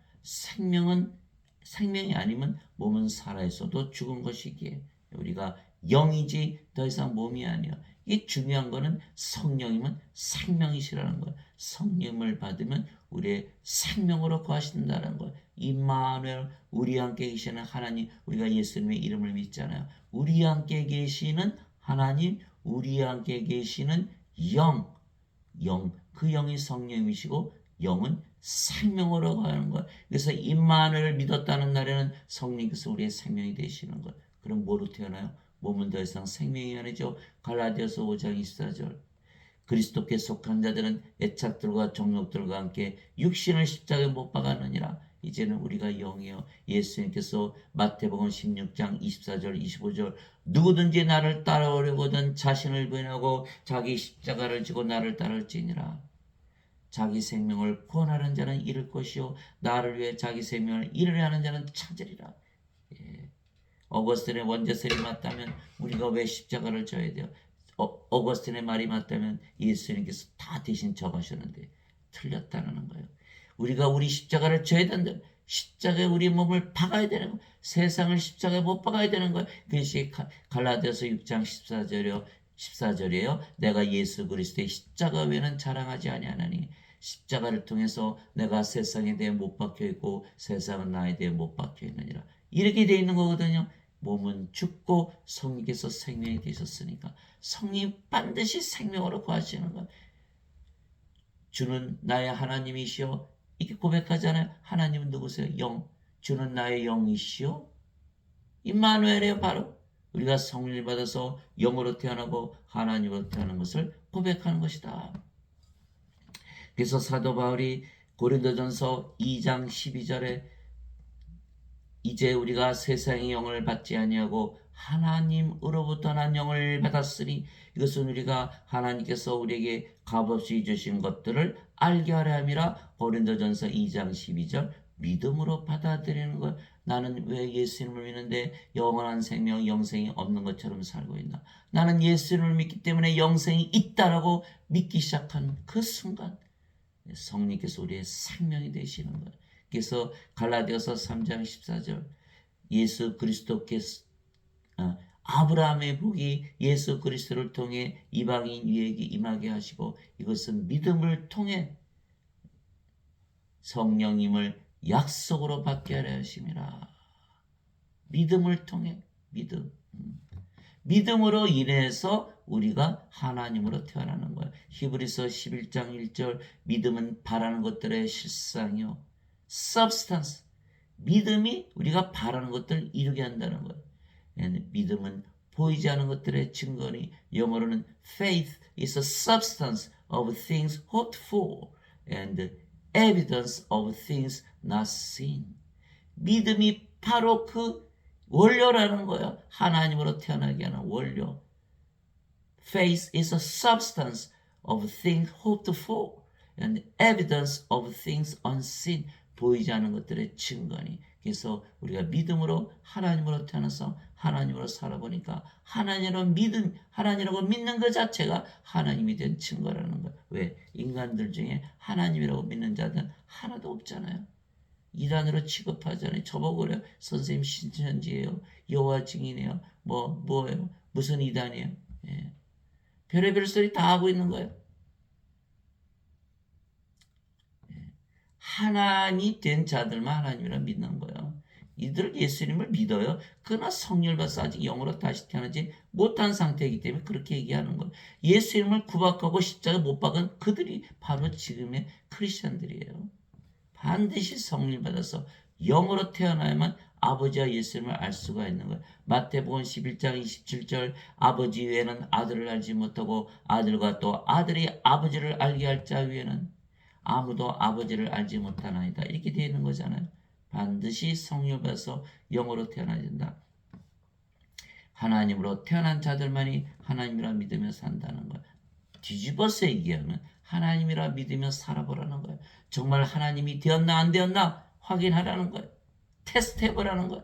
생명이 아니면 몸은 살아있어도 죽은 것이기에 우리가 영이지 더 이상 몸이 아니요. 이 중요한 거는 성령이면 생명이시라는 거예요. 성령을 받으면 우리의 생명으로 거하신다는 거예요. 임마누엘, 우리 함께 계시는 하나님, 우리가 예수님의 이름을 믿잖아요. 우리 함께 계시는 하나님, 우리 함께 계시는 영, 그 영이 성령이시고 영은 생명으로 가는 거예요. 그래서 임마누엘을 믿었다는 날에는 성령께서 우리의 생명이 되시는 거예요. 그럼 뭐로 태어나요? 몸은 더 이상 생명이 아니죠. 갈라디아서 5장 24절. 그리스도께 속한 자들은 애착들과 정욕들과 함께 육신을 십자가에 못 박았느니라. 이제는 우리가 영이요. 예수님께서 마태복음 16장 24절 25절 누구든지 나를 따라오려거든 자신을 부인하고 자기 십자가를 지고 나를 따를지니라. 자기 생명을 구원하는 자는 잃을 것이요 나를 위해 자기 생명을 잃으려 하는 자는 찾으리라. 예. 어거스틴의 원죄설이 맞다면 우리가 왜 십자가를 져야 돼요? 어거스틴의 말이 맞다면 예수님께서 다 대신 져가셨는데 틀렸다는 거예요. 우리가 우리 십자가를 져야 된다. 십자가에 우리 몸을 박아야 되는 거예요. 세상을 십자가에 못 박아야 되는 거예요. 그것이 갈라디아서 6장 14절이에요. 내가 예수 그리스도의 십자가 외에는 자랑하지 아니하나니 십자가를 통해서 내가 세상에 대해 못 박혀 있고 세상은 나에 대해 못 박혀 있느니라. 이렇게 돼 있는 거거든요. 몸은 죽고 성령께서 생명이 되셨으니까 성령 반드시 생명으로 거하시는 거예요. 주는 나의 하나님이시여 이렇게 고백하잖아요. 하나님은 누구세요? 영. 주는 나의 영이시여. 임마누엘이에요. 바로 우리가 성령을 받아서 영으로 태어나고 하나님으로 태어난 것을 고백하는 것이다. 그래서 사도 바울이 고린도전서 2장 12절에 이제 우리가 세상의 영을 받지 아니하고 하나님으로부터 난 영을 받았으니 이것은 우리가 하나님께서 우리에게 값없이 주신 것들을 알게 하려 함이라. 고린도전서 2장 12절 믿음으로 받아들이는 것. 나는 왜 예수님을 믿는데 영원한 생명, 영생이 없는 것처럼 살고 있나? 나는 예수님을 믿기 때문에 영생이 있다라고 믿기 시작한 그 순간 성령께서 우리의 생명이 되시는 거예요. 그래서 갈라디아서 3장 14절 예수 그리스도께서 아브라함의 복이 예수 그리스도를 통해 이방인 위에게 임하게 하시고 이것은 믿음을 통해 성령님을 약속으로 받게 하려 하심이라. 믿음을 통해 믿음으로 인해서 우리가 하나님으로 태어나는 거예요. 히브리서 11장 1절 믿음은 바라는 것들의 실상이요 substance. 믿음이 우리가 바라는 것들을 이루게 한다는 거예요. 믿음은 보이지 않은 것들의 증거니 영어로는 faith is a substance of things hoped for and evidence of things not seen. 믿음이 바로 그 원료라는 거예요. 하나님으로 태어나게 하는 원료. Faith is a substance of things hoped for and evidence of things unseen. 보이지 않은 것들의 증거니. 그래서 우리가 믿음으로 하나님으로 태어나서 하나님으로 살아보니까 하나님이라고 믿는 것 자체가 하나님이 된 증거라는 거예요. 왜? 인간들 중에 하나님이라고 믿는 자들은 하나도 없잖아요. 이단으로 취급하잖아요. 저보고 그래요. 선생님 신천지예요. 여호와 증인이에요. 뭐예요? 무슨 이단이에요? 예. 별의별 소리 다 하고 있는 거예요. 하나님이 된 자들만 하나님이라 믿는 거예요. 이들 예수님을 믿어요. 그러나 성령을 받아서 아직 영으로 다시 태어나지 못한 상태이기 때문에 그렇게 얘기하는 거예요. 예수님을 구박하고 십자가 못 박은 그들이 바로 지금의 크리스천들이에요. 반드시 성령을 받아서 영으로 태어나야만 아버지와 예수님을 알 수가 있는 거예요. 마태복음 11장 27절 아버지 외에는 아들을 알지 못하고 아들과 또 아들이 아버지를 알게 할 자 외에는 아무도 아버지를 알지 못하나이다. 이렇게 되어 있는 거잖아요. 반드시 성령을 받아서 영으로 태어나야 된다. 하나님으로 태어난 자들만이 하나님이라 믿으며 산다는 거예요. 뒤집어서 얘기하면 하나님이라 믿으며 살아보라는 거예요. 정말 하나님이 되었나 안 되었나 확인하라는 거예요. 테스트해보라는 거예요.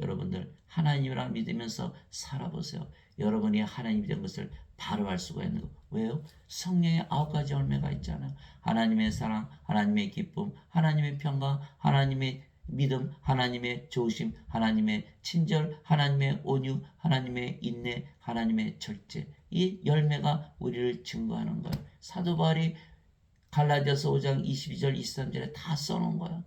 여러분들 하나님이라 믿으면서 살아보세요. 여러분이 하나님이 된 것을 바로 알 수가 있는 거. 왜요? 성령의 9가지 열매가 있잖아요. 하나님의 사랑, 하나님의 기쁨, 하나님의 평강, 하나님의 믿음, 하나님의 좋으심, 하나님의 친절, 하나님의 온유, 하나님의 인내, 하나님의 절제. 이 열매가 우리를 증거하는 거예요. 사도 바울이 갈라디아서 5장 22절 23절에 다 써놓은 거예요.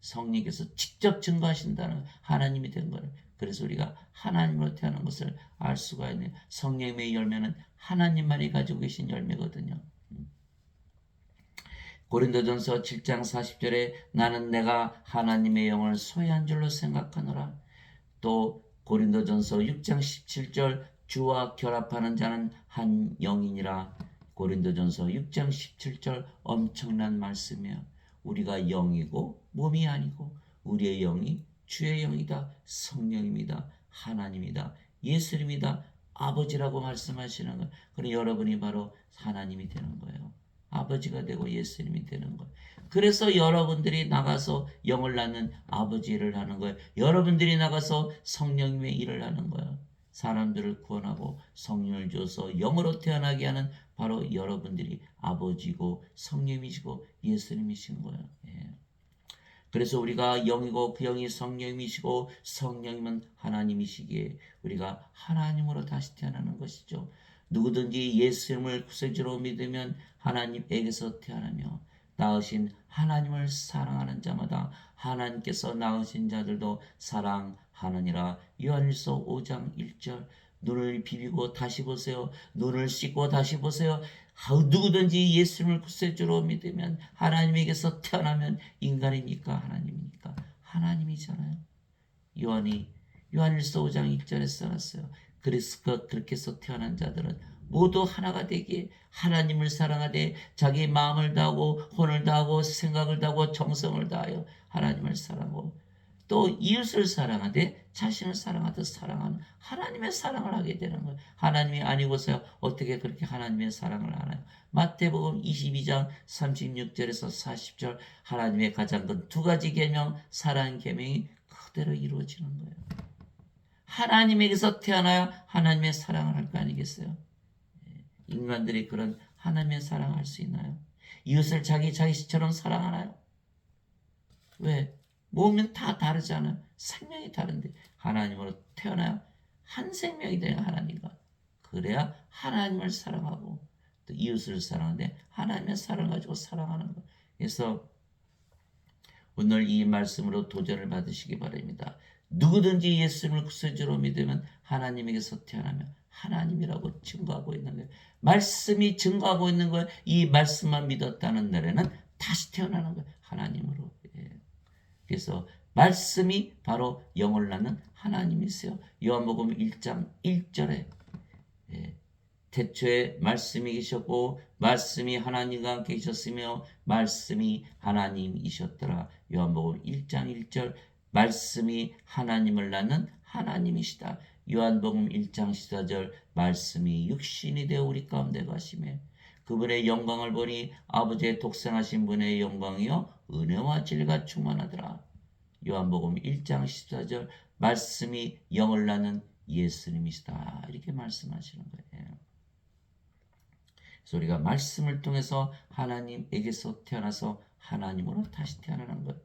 성령께서 직접 증거하신다는 하나님이 된 거예요. 그래서 우리가 하나님으로 태어난 것을 알 수가 있는 성령의 열매는 하나님만이 가지고 계신 열매거든요. 고린도전서 7장 40절에 나는 내가 하나님의 영을 소유한 줄로 생각하노라. 또 고린도전서 6장 17절 주와 결합하는 자는 한 영이니라. 고린도전서 6장 17절 엄청난 말씀이에요. 우리가 영이고 몸이 아니고 우리의 영이 주의 영이다. 성령입니다. 하나님이다. 예수님이다. 아버지라고 말씀하시는 거예요. 그럼 여러분이 바로 하나님이 되는 거예요. 아버지가 되고 예수님이 되는 거예요. 그래서 여러분들이 나가서 영을 낳는 아버지 일을 하는 거예요. 여러분들이 나가서 성령님의 일을 하는 거예요. 사람들을 구원하고 성령을 줘서 영으로 태어나게 하는 바로 여러분들이 아버지고 성령이시고 예수님이신 거예요. 예. 그래서 우리가 영이고 그 영이 성령이시고 성령이면 하나님이시기에 우리가 하나님으로 다시 태어나는 것이죠. 누구든지 예수님을 구세주로 믿으면 하나님에게서 태어나며 낳으신 하나님을 사랑하는 자마다 하나님께서 낳으신 자들도 사랑하느니라. 요한일서 5장 1절. 눈을 비비고 다시 보세요. 눈을 씻고 다시 보세요. 누구든지 예수님을 구세주로 믿으면 하나님에게서 태어나면 인간입니까? 하나님입니까? 하나님이잖아요. 요한일서 5장 1절에 써놨어요. 그래서 그렇게 해서 태어난 자들은 모두 하나가 되기에 하나님을 사랑하되 자기 마음을 다하고 혼을 다하고 생각을 다하고 정성을 다하여 하나님을 사랑하고 또 이웃을 사랑하되 자신을 사랑하듯 사랑하는 하나님의 사랑을 하게 되는 거예요. 하나님이 아니고서 어떻게 그렇게 하나님의 사랑을 하나요? 마태복음 22장 36절에서 40절 하나님의 가장 큰 2가지 계명 사랑 계명이 그대로 이루어지는 거예요. 하나님에게서 태어나야 하나님의 사랑을 할 거 아니겠어요? 인간들이 그런 하나님의 사랑을 할 수 있나요? 이웃을 자기처럼 사랑하나요? 왜? 몸은 다 다르잖아요. 생명이 다른데 하나님으로 태어나야 한 생명이 되는 하나님과 그래야 하나님을 사랑하고 또 이웃을 사랑하는데 하나님의 사랑을 가지고 사랑하는 것. 그래서 오늘 이 말씀으로 도전을 받으시기 바랍니다. 누구든지 예수님을 구세주로 믿으면 하나님에게서 태어나면 하나님이라고 증거하고 있는 거예요. 말씀이 증거하고 있는 거예요. 이 말씀만 믿었다는 날에는 다시 태어나는 거예요. 하나님으로. 그래서 말씀이 바로 영을 낳는 하나님이세요. 요한복음 1장 1절에 태초에 말씀이 계셨고 말씀이 하나님과 함께 계셨으며 말씀이 하나님이셨더라. 요한복음 1장 1절 말씀이 하나님을 낳는 하나님이시다. 요한복음 1장 14절 말씀이 육신이 되어 우리 가운데 가시며 그분의 영광을 보니 아버지의 독생하신 분의 영광이요 은혜와 진리가 충만하더라. 요한복음 1장 14절 말씀이 영을 낳는 예수님이시다. 이렇게 말씀하시는 거예요. 그래서 우리가 말씀을 통해서 하나님에게서 태어나서 하나님으로 다시 태어나는 것.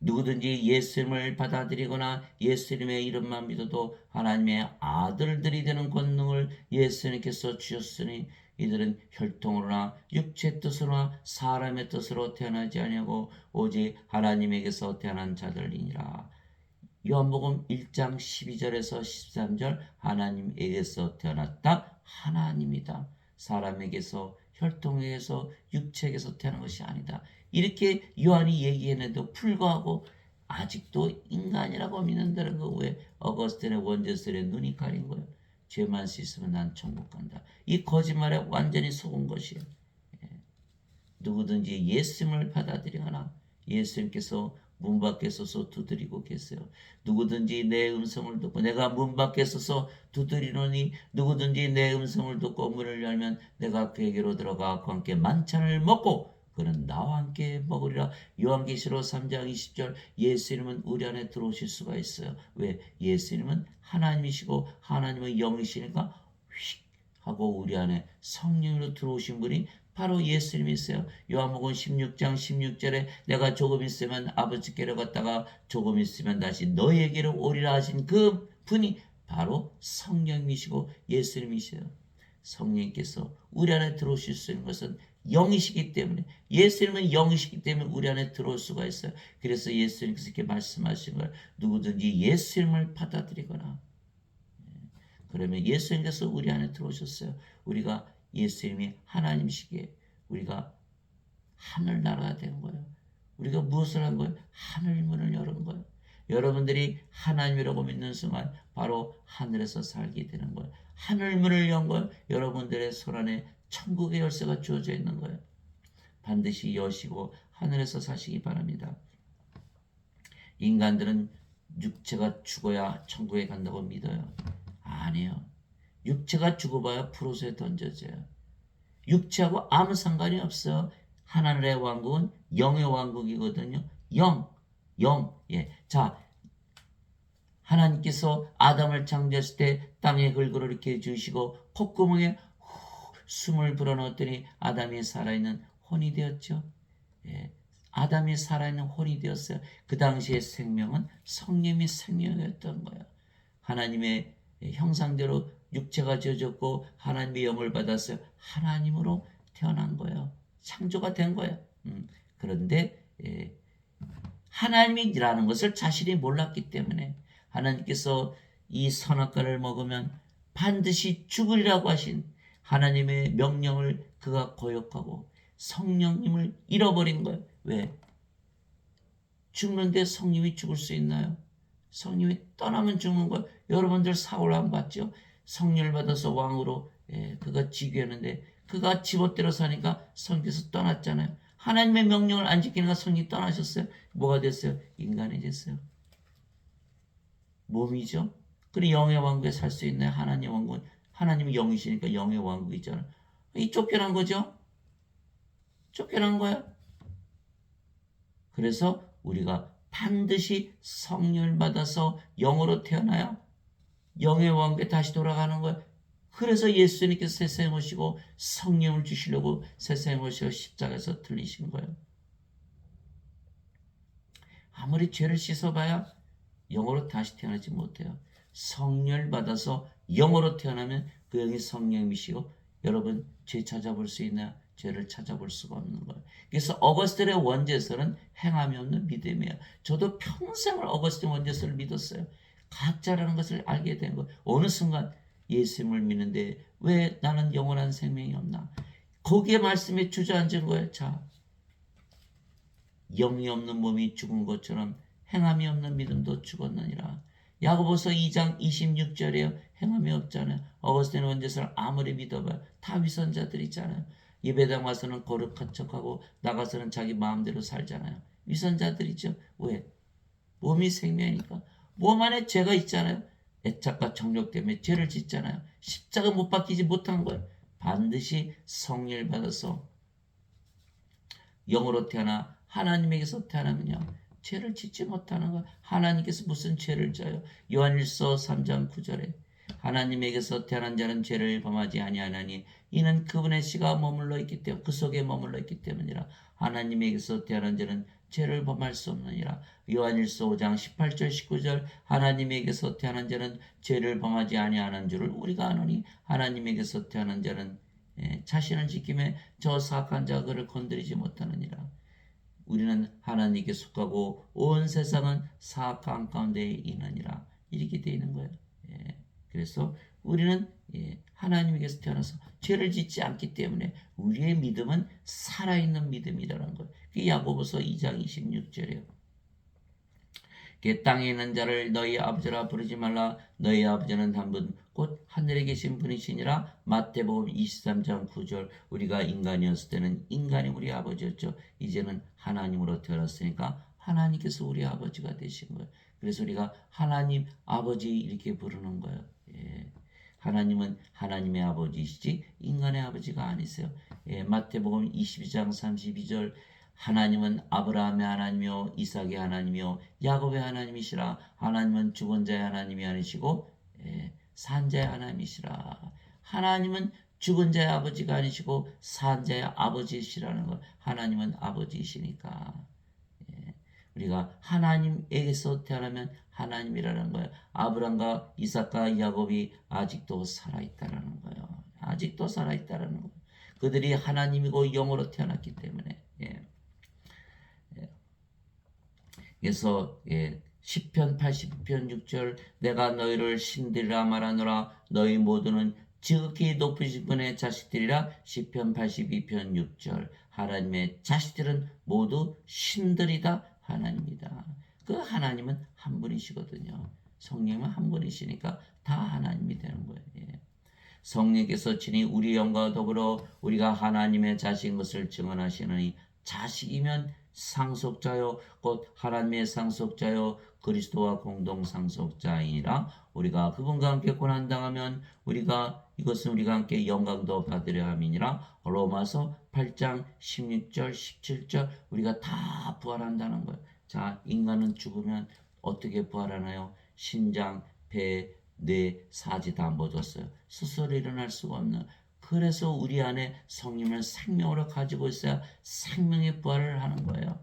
누구든지 예수님을 받아들이거나 예수님의 이름만 믿어도 하나님의 아들들이 되는 권능을 예수님께서 주셨으니 이들은 혈통으로나 육체의 뜻으로나 사람의 뜻으로 태어나지 아니하고 오직 하나님에게서 태어난 자들이니라. 요한복음 1장 12절에서 13절 하나님에게서 태어났다. 하나님이다. 사람에게서 혈통에게서 육체에게서 태어난 것이 아니다. 이렇게 요한이 얘기했는데도 불구하고 아직도 인간이라고 믿는다는 거. 왜 어거스틴의 원죄설에 눈이 가린 거예요. 죄만 씻으면 난 천국 간다. 이 거짓말에 완전히 속은 것이에요. 누구든지 예수님을 받아들이거나 예수님께서 문 밖에 서서 두드리고 계세요. 누구든지 내 음성을 듣고 내가 문 밖에 서서 두드리노니 누구든지 내 음성을 듣고 문을 열면 내가 그에게로 들어가 그와 함께 만찬을 먹고 그는 나와 함께 먹으리라. 요한계시록 3장 20절 예수님은 우리 안에 들어오실 수가 있어요. 왜? 예수님은 하나님이시고 하나님은 영이시니까 휙 하고 우리 안에 성령으로 들어오신 분이 바로 예수님이세요. 요한복음 16장 16절에 내가 조금 있으면 아버지께로 갔다가 조금 있으면 다시 너희에게로 오리라 하신 그 분이 바로 성령이시고 예수님이세요. 성령님께서 우리 안에 들어오실 수 있는 것은 영이시기 때문에 예수님은 영이시기 때문에 우리 안에 들어올 수가 있어요. 그래서 예수님께서 이렇게 말씀하신 걸 누구든지 예수님을 받아들이거나 그러면 예수님께서 우리 안에 들어오셨어요. 우리가 예수님이 하나님이시기에 우리가 하늘나라가 된 거예요. 우리가 무엇을 한 거예요? 하늘문을 열은 거예요. 여러분들이 하나님이라고 믿는 순간 바로 하늘에서 살게 되는 거예요. 하늘문을 연 거예요. 여러분들의 손 안에 천국의 열쇠가 주어져 있는 거예요. 반드시 여시고 하늘에서 사시기 바랍니다. 인간들은 육체가 죽어야 천국에 간다고 믿어요. 아니에요. 육체가 죽어봐야 프로스에 던져져요. 육체하고 아무 상관이 없어요. 하늘의 왕국은 영의 왕국이거든요. 영. 예. 자, 하나님께서 아담을 창조했을 때 땅에 글그를 이렇게 주시고 콧구멍에 숨을 불어넣었더니 아담이 살아있는 혼이 되었죠. 예. 아담이 살아있는 혼이 되었어요. 그 당시의 생명은 성령이 생명이었던 거예요. 하나님의 형상대로 육체가 지어졌고 하나님의 영을 받았어요. 하나님으로 태어난 거예요. 창조가 된 거예요. 그런데 하나님이라는 것을 자신이 몰랐기 때문에 하나님께서 이 선악과를 먹으면 반드시 죽으리라고 하신 하나님의 명령을 그가 거역하고 성령님을 잃어버린 거예요. 왜? 죽는데 성령이 죽을 수 있나요? 성령이 떠나면 죽는 거예요. 여러분들 사울 왕 봤죠? 성령을 받아서 왕으로 그가 즉위했는데 그가 지멋대로 사니까 성령께서 떠났잖아요. 하나님의 명령을 안 지키니까 성령이 떠나셨어요. 뭐가 됐어요? 인간이 됐어요. 몸이죠. 그리고 영의 왕국에 살 수 있나요? 하나님의 왕국은 하나님이 영이시니까 영의 왕국이잖아요. 이 쫓겨난 거죠. 쫓겨난 거야. 그래서 우리가 반드시 성령을 받아서 영으로 태어나야 영의 왕국에 다시 돌아가는 거예요. 그래서 예수님께서 세상에 오시고 성령을 주시려고 세상에 오시고 십자가에서 틀리신 거예요. 아무리 죄를 씻어봐야 영으로 다시 태어나지 못해요. 성령을 받아서 영으로 태어나면 그 영이 성령이시고 여러분 죄 찾아볼 수 있나요? 죄를 찾아볼 수가 없는 거예요. 그래서 어거스틴의 원죄설은 행함이 없는 믿음이에요. 저도 평생을 어거스틴 원죄설을 믿었어요. 가짜라는 것을 알게 된 거예요. 어느 순간 예수님을 믿는데 왜 나는 영원한 생명이 없나? 거기에 말씀에 주저앉은 거예요. 자, 영이 없는 몸이 죽은 것처럼 행함이 없는 믿음도 죽었느니라. 야고보서 2장 26절에요. 행함이 없잖아요. 어거스틴 원죄설 아무리 믿어봐요. 다 위선자들이잖아요. 예배당 와서는 거룩한 척하고 나가서는 자기 마음대로 살잖아요. 위선자들이죠. 왜? 몸이 생명이니까. 몸 안에 죄가 있잖아요. 애착과 정욕 때문에 죄를 짓잖아요. 십자가 못 박히지 못한 거예요. 반드시 성령을 받아서 영으로 태어나 하나님에게서 태어나면요. 죄를 짓지 못하는 거. 하나님께서 무슨 죄를 져요? 요한일서 3장 9절에 하나님에게서 태어난 자는 죄를 범하지 아니하나니 이는 그분의 씨가 머물러 있기 때문에 그 속에 머물러 있기 때문이라. 하나님에게서 태어난 자는 죄를 범할 수 없느니라. 요한일서 5장 18절 19절 하나님에게서 태어난 자는 죄를 범하지 아니하는 줄을 우리가 아노니 하나님에게서 태어난 자는 자신을 지킴에 저 사악한 자 그를 건드리지 못하느니라. 우리는 하나님께 속하고 온 세상은 사악한 가운데 있느니라. 이렇게 되어 있는 거예요. 그래서 우리는 하나님에게서 태어나서 죄를 짓지 않기 때문에 우리의 믿음은 살아있는 믿음이라는 거예요. 야고보서 2장 26절이에요. 땅에 있는 자를 너희 아버지라 부르지 말라. 너희 아버지는 한 분 곧 하늘에 계신 분이시니라. 마태복음 23장 9절. 우리가 인간이었을 때는 인간이 우리 아버지였죠. 이제는 하나님으로 태어났으니까 하나님께서 우리 아버지가 되신 거예요. 그래서 우리가 하나님 아버지 이렇게 부르는 거예요. 하나님은 하나님의 아버지이시지 인간의 아버지가 아니세요. 마태복음 22장 32절. 하나님은 아브라함의 하나님이요 이삭의 하나님이요 야곱의 하나님이시라. 하나님은 죽은 자의 하나님이 아니시고 산 자의 하나님이시라. 하나님은 죽은 자의 아버지가 아니시고 산 자의 아버지이시라는 거. 하나님은 아버지이시니까 우리가 하나님에게서 태어나면 하나님이라는 거예요. 아브라함과 이삭과 야곱이 아직도 살아있다라는 거예요. 아직도 살아있다라는 거예요. 그들이 하나님이고 영으로 태어났기 때문에. 그래서 시편 82편 6절 내가 너희를 신들이라 말하노라. 너희 모두는 지극히 높으신 분의 자식들이라. 시편 82편 6절 하나님의 자식들은 모두 신들이다. 하나님이다. 그 하나님은 한 분이시거든요. 성령은 한 분이시니까 다 하나님이 되는 거예요. 성령께서 친히 우리 영과 더불어 우리가 하나님의 자식인 것을 증언하시느니 자식이면 상속자요 곧 하나님의 상속자요 그리스도와 공동 상속자이니라. 우리가 그분과 함께 고난당하면 이것은 우리가 함께 영광도 받으려 함이니라. 로마서 8장 16절 17절 우리가 다 부활한다는 거예요. 자, 인간은 죽으면 어떻게 부활하나요? 신장, 배, 뇌, 사지 다 멎었어요. 스스로 일어날 수가 없는. 그래서 우리 안에 성령을 생명으로 가지고 있어야 생명의 부활을 하는 거예요.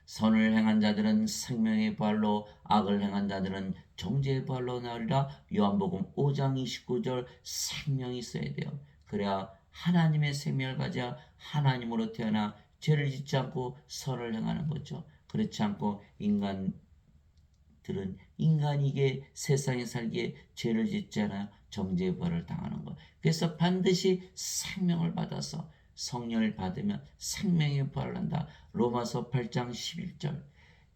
선을 행한 자들은 생명의 부활로 악을 행한 자들은 정죄의 부활로 나으리라. 요한복음 5장 29절 생명이 있어야 돼요. 그래야 하나님의 생명을 가져야 하나님으로 태어나 죄를 짓지 않고 선을 행하는 거죠. 그렇지 않고 인간들은 인간이게 세상에 살기에 죄를 짓지 않아 정죄의 벌을 당하는 것. 그래서 반드시 생명을 받아서 성령을 받으면 생명의 부활을 한다. 로마서 8장 11절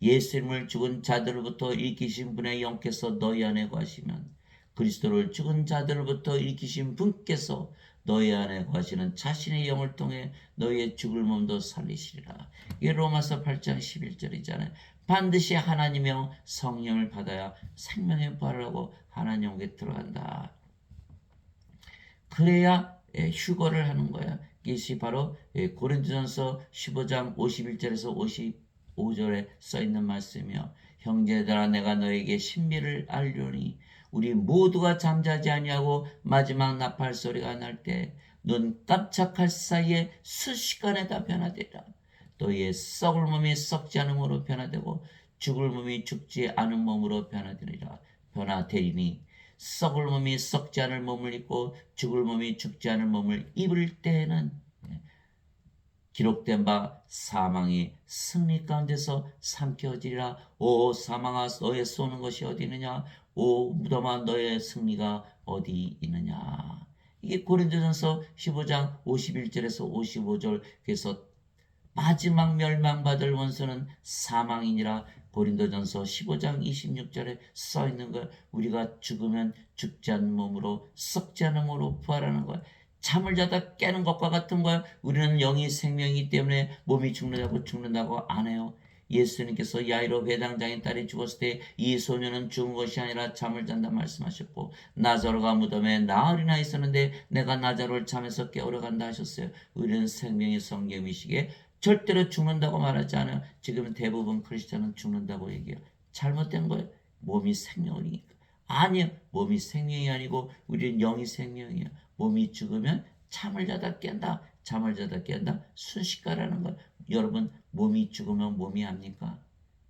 예수님을 죽은 자들로부터 일으키신 분의 영께서 너희 안에 거하시면 그리스도를 죽은 자들로부터 일으키신 분께서 너희 안에 거하시는 자신의 영을 통해 너희의 죽을 몸도 살리시리라. 이게 로마서 8장 11절이잖아요. 반드시 하나님의 성령을 받아야 생명의 부활을 하고 하나님께 들어간다. 그래야 휴거를 하는 거야. 이것이 바로 고린도전서 15장 51절에서 55절에 써있는 말씀이요. 형제들아 내가 너에게 신비를 알려니 우리 모두가 잠자지 아니하고 마지막 나팔 소리가 날 때 눈 깜짝할 사이에 순식간에 다 변화되리라. 너희의 썩을 몸이 썩지 않은 몸으로 변화되고 죽을 몸이 죽지 않은 몸으로 변화되리니 썩을 몸이 썩지 않을 몸을 입고 죽을 몸이 죽지 않을 몸을 입을 때에는 기록된 바 사망이 승리 가운데서 삼켜지리라. 오 사망아 너의 쏘는 것이 어디 있느냐. 오 무덤아 너의 승리가 어디 있느냐. 이게 고린도전서 15장 51절에서 55절. 그래서 마지막 멸망받을 원수는 사망이니라. 고린도전서 15장 26절에 써있는 거. 우리가 죽으면 죽지 않는 몸으로 썩지 않은 몸으로 부활하는 거야. 잠을 자다 깨는 것과 같은 거야. 우리는 영이 생명이기 때문에 몸이 죽는다고 안 해요. 예수님께서 야이로 회당장의 딸이 죽었을 때 이 소녀는 죽은 것이 아니라 잠을 잔다 말씀하셨고 나자로가 무덤에 나흘이나 있었는데 내가 나자로를 잠에서 깨우러 간다 하셨어요. 우리는 생명의 성경이시기에 절대로 죽는다고 말하지 않아요. 지금 대부분 크리스천은 죽는다고 얘기해요. 잘못된 거예요. 몸이 생명이니까. 아니요. 몸이 생명이 아니고 우리는 영이 생명이에요. 몸이 죽으면 잠을 자다 깬다. 잠을 자다 깬다. 순식간이라는 거예요. 여러분 몸이 죽으면 몸이 압니까?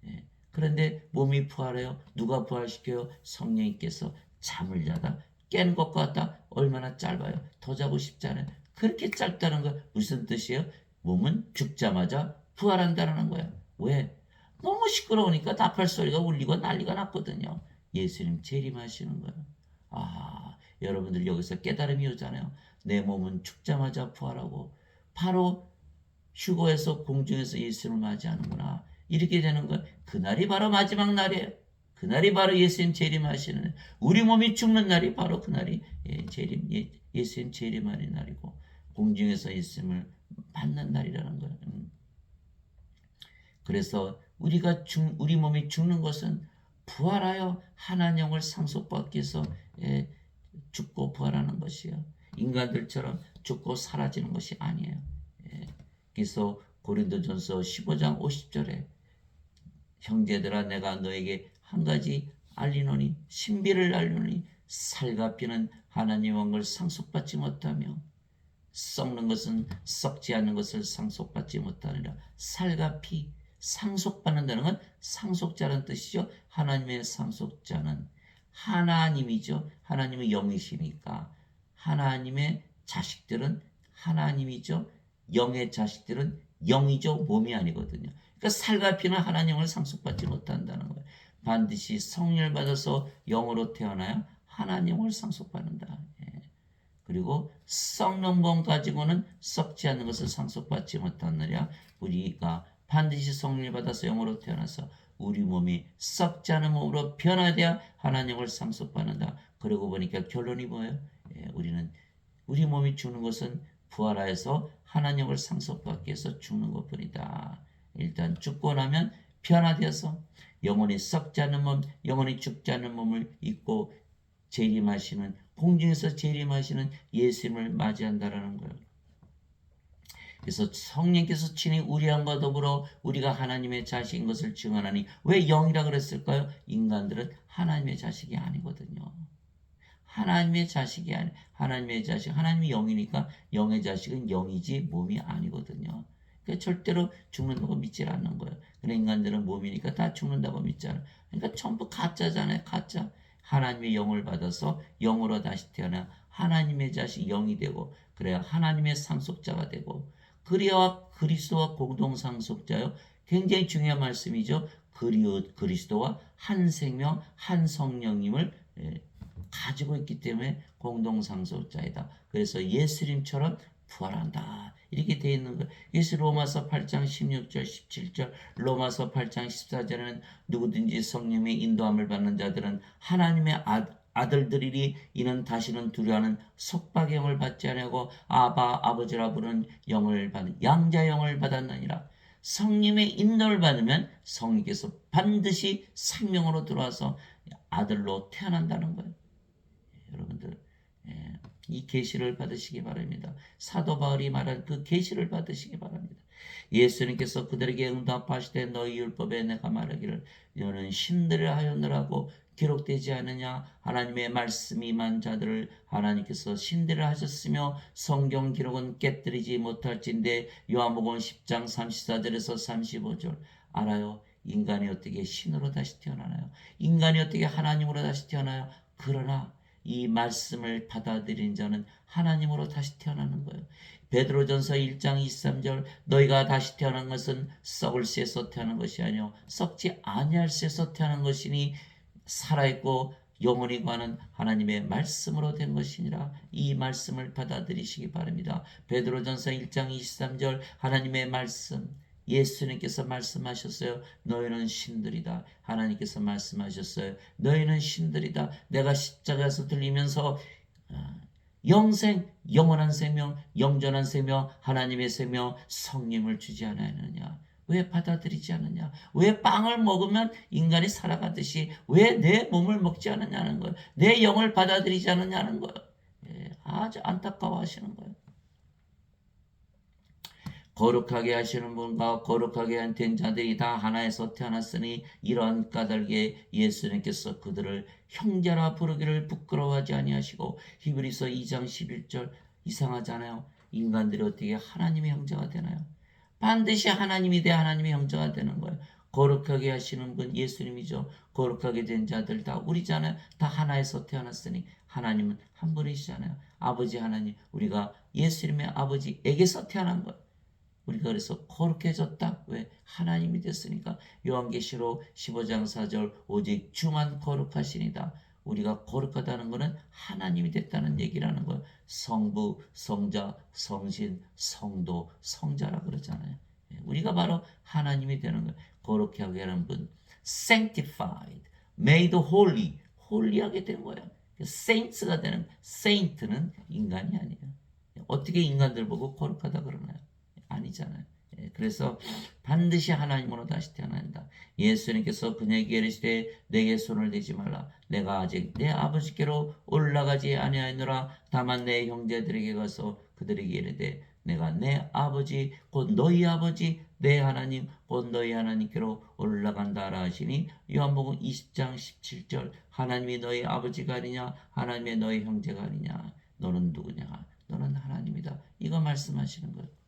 예. 그런데 몸이 부활해요. 누가 부활시켜요? 성령님께서 잠을 자다 깬 것과 같다. 얼마나 짧아요. 더 자고 싶잖아요. 그렇게 짧다는 거 무슨 뜻이에요? 몸은 죽자마자 부활한다는 거예요. 왜? 너무 시끄러우니까 나팔 소리가 울리고 난리가 났거든요. 예수님 재림하시는 거예요. 아, 여러분들 여기서 깨달음이 오잖아요. 내 몸은 죽자마자 부활하고 바로 휴거에서 공중에서 예수님을 맞이하는구나. 이렇게 되는 건 그날이 바로 마지막 날이에요. 그날이 바로 예수님 재림하시는, 우리 몸이 죽는 날이 바로 그날이 예수님 재림하는 날이고 공중에서 예수님을 받는 날이라는 거예요. 그래서 우리 몸이 죽는 것은 부활하여 하나님을 상속받기 위해서 죽고 부활하는 것이요. 인간들처럼 죽고 사라지는 것이 아니에요. 그래서 고린도전서 15장 50절에 형제들아 내가 너에게 한 가지 알리노니 신비를 알리노니 살과 피는 하나님 왕을 상속받지 못하며 썩는 것은 썩지 않는 것을 상속받지 못하느라. 살과 피, 상속받는다는 건 상속자라는 뜻이죠. 하나님의 상속자는 하나님이죠. 하나님은 영이시니까 하나님의 자식들은 하나님이죠. 영의 자식들은 영이죠. 몸이 아니거든요. 그러니까 살과 피는 하나님을 상속받지 못한다는 거예요. 반드시 성령을 받아서 영으로 태어나야 하나님을 상속받는다. 그리고 썩는 것 가지고는 썩지 않는 것을 상속받지 못하느냐. 우리가 반드시 성령을 받아서 영으로 태어나서 우리 몸이 썩지 않은 몸으로 변화되어 하나님을 상속받는다. 그러고 보니까 결론이 뭐예요? 우리 몸이 죽는 것은 부활하여서 하나님을 상속받기 위해서 죽는 것뿐이다. 일단 죽고 나면 변화되어서 영원히 썩지 않는 몸, 영원히 죽지 않는 몸을 입고 재림하시는, 공중에서 재림하시는 예수님을 맞이한다라는 거예요. 그래서 성령께서 친히 우리함과 더불어 우리가 하나님의 자식인 것을 증언하니, 왜 영이라 그랬을까요? 인간들은 하나님의 자식이 아니거든요. 하나님의 자식이 아니, 하나님의 자식, 하나님이 영이니까 영의 자식은 영이지 몸이 아니거든요. 그러니까 절대로 죽는다고 믿지 않는 거예요. 그러나 인간들은 몸이니까 다 죽는다고 믿잖아요. 그러니까 전부 가짜잖아요. 가짜. 하나님의 영을 받아서 영으로 다시 태어나 하나님의 자식 영이 되고, 그래야 하나님의 상속자가 되고, 그리와 그리스도와 공동 상속자요. 굉장히 중요한 말씀이죠. 그리스도와 한 생명, 한 성령님을 가지고 있기 때문에 공동 상속자이다. 그래서 예수님처럼 부활한다. 이렇게 되어 있는 거예요. 예수 로마서 8장 16절 17절, 로마서 8장 14절에는 누구든지 성령의 인도함을 받는 자들은 하나님의 아들들이니 이는 다시는 두려워하는 속박의 영을 받지 아니하고 아버지라 부르는 영을 받는 양자 영을 받았느니라. 성령의 인도를 받으면 성령께서 반드시 생명으로 들어와서 아들로 태어난다는 거예요. 여러분들 이 계시를 받으시기 바랍니다. 사도 바울이 말한 그 계시를 받으시기 바랍니다. 예수님께서 그들에게 응답하시되 너희 율법에 내가 말하기를 너는 신들을 하였느라고 기록되지 않느냐. 하나님의 말씀이 임한 자들을 하나님께서 신들을 하셨으며 성경 기록은 깨뜨리지 못할진대. 요한복음 10장 34절에서 35절. 알아요? 인간이 어떻게 신으로 다시 태어나나요? 인간이 어떻게 하나님으로 다시 태어나요? 그러나 이 말씀을 받아들인 자는 하나님으로 다시 태어나는 거예요. 베드로전서 1장 23절 너희가 다시 태어난 것은 썩을 쇠에서 태어난 것이 아니요 썩지 아니할 쇠에서 태어난 것이니 살아있고 영원히 가는 하나님의 말씀으로 된 것이니라. 이 말씀을 받아들이시기 바랍니다. 베드로전서 1장 23절 하나님의 말씀, 예수님께서 말씀하셨어요. 너희는 신들이다. 하나님께서 말씀하셨어요. 너희는 신들이다. 내가 십자가에서 들리면서 영생, 영원한 생명, 영전한 생명, 하나님의 생명, 성령을 주지 않았느냐. 왜 받아들이지 않느냐? 왜 빵을 먹으면 인간이 살아가듯이 왜 내 몸을 먹지 않느냐는 거예요. 내 영을 받아들이지 않느냐는 거예요. 아주 안타까워하시는 거예요. 거룩하게 하시는 분과 거룩하게 된 자들이 다 하나에서 태어났으니 이러한 까닭에 예수님께서 그들을 형제라 부르기를 부끄러워하지 아니하시고 히브리서 2장 11절 이상하잖아요. 인간들이 어떻게 하나님의 형제가 되나요? 반드시 하나님이 돼 하나님의 형제가 되는 거예요. 거룩하게 하시는 분 예수님이죠. 거룩하게 된 자들 다 우리잖아요. 다 하나에서 태어났으니 하나님은 한 분이시잖아요. 아버지 하나님, 우리가 예수님의 아버지에게서 태어난 거예요. 우리가 그래서 거룩해졌다. 왜? 하나님이 됐으니까. 요한계시록 15장 4절 오직 주만 거룩하시니다. 우리가 거룩하다는 것은 하나님이 됐다는 얘기라는 거예요. 성부, 성자, 성신, 성도, 성자라 그러잖아요. 우리가 바로 하나님이 되는 거예요. 거룩하게 하는 분. sanctified, made holy, 홀리하게 되는 거예요. saints가 되는, saint는 인간이 아니에요. 어떻게 인간들 보고 거룩하다 그러나요? 아니잖아요. 그래서 반드시 하나님으로 다시 태어난다. 예수님께서 그에게 이르시되 내게 손을 대지 말라. 내가 아직 내 아버지께로 올라가지 아니하노라. 다만 내 형제들에게 가서 그들에게 이르되 내가 내 아버지 곧 너희 아버지 내 하나님 곧 너희 하나님께로 올라간다 하시니 요한복음 20장 17절 하나님이 너희 아버지가 아니냐 하나님의 너희 형제가 아니냐 너는 누구냐 너는 하나님이다. 이거 말씀하시는 거예요.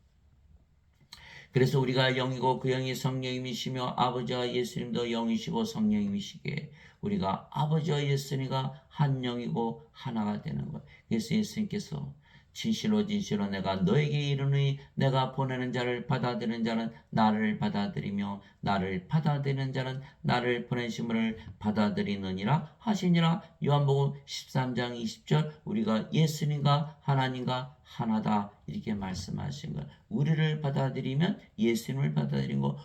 그래서 우리가 영이고 그 영이 성령님이시며 아버지와 예수님도 영이시고 성령님이시기에 우리가 아버지와 예수님과 한 영이고 하나가 되는 거예요. 그래서 예수님께서 진실로 진실로 내가 너에게 이르노니 내가 보내는 자를 받아들이는 자는 나를 받아들이며 나를 받아들이는 자는 나를 보내심을 받아들이느니라 하시니라. 요한복음 13장 20절 우리가 예수님과 하나님과 하나다 이렇게 말씀하신 거예요. 우리를 받아들이면 예수님을 받아들인 거,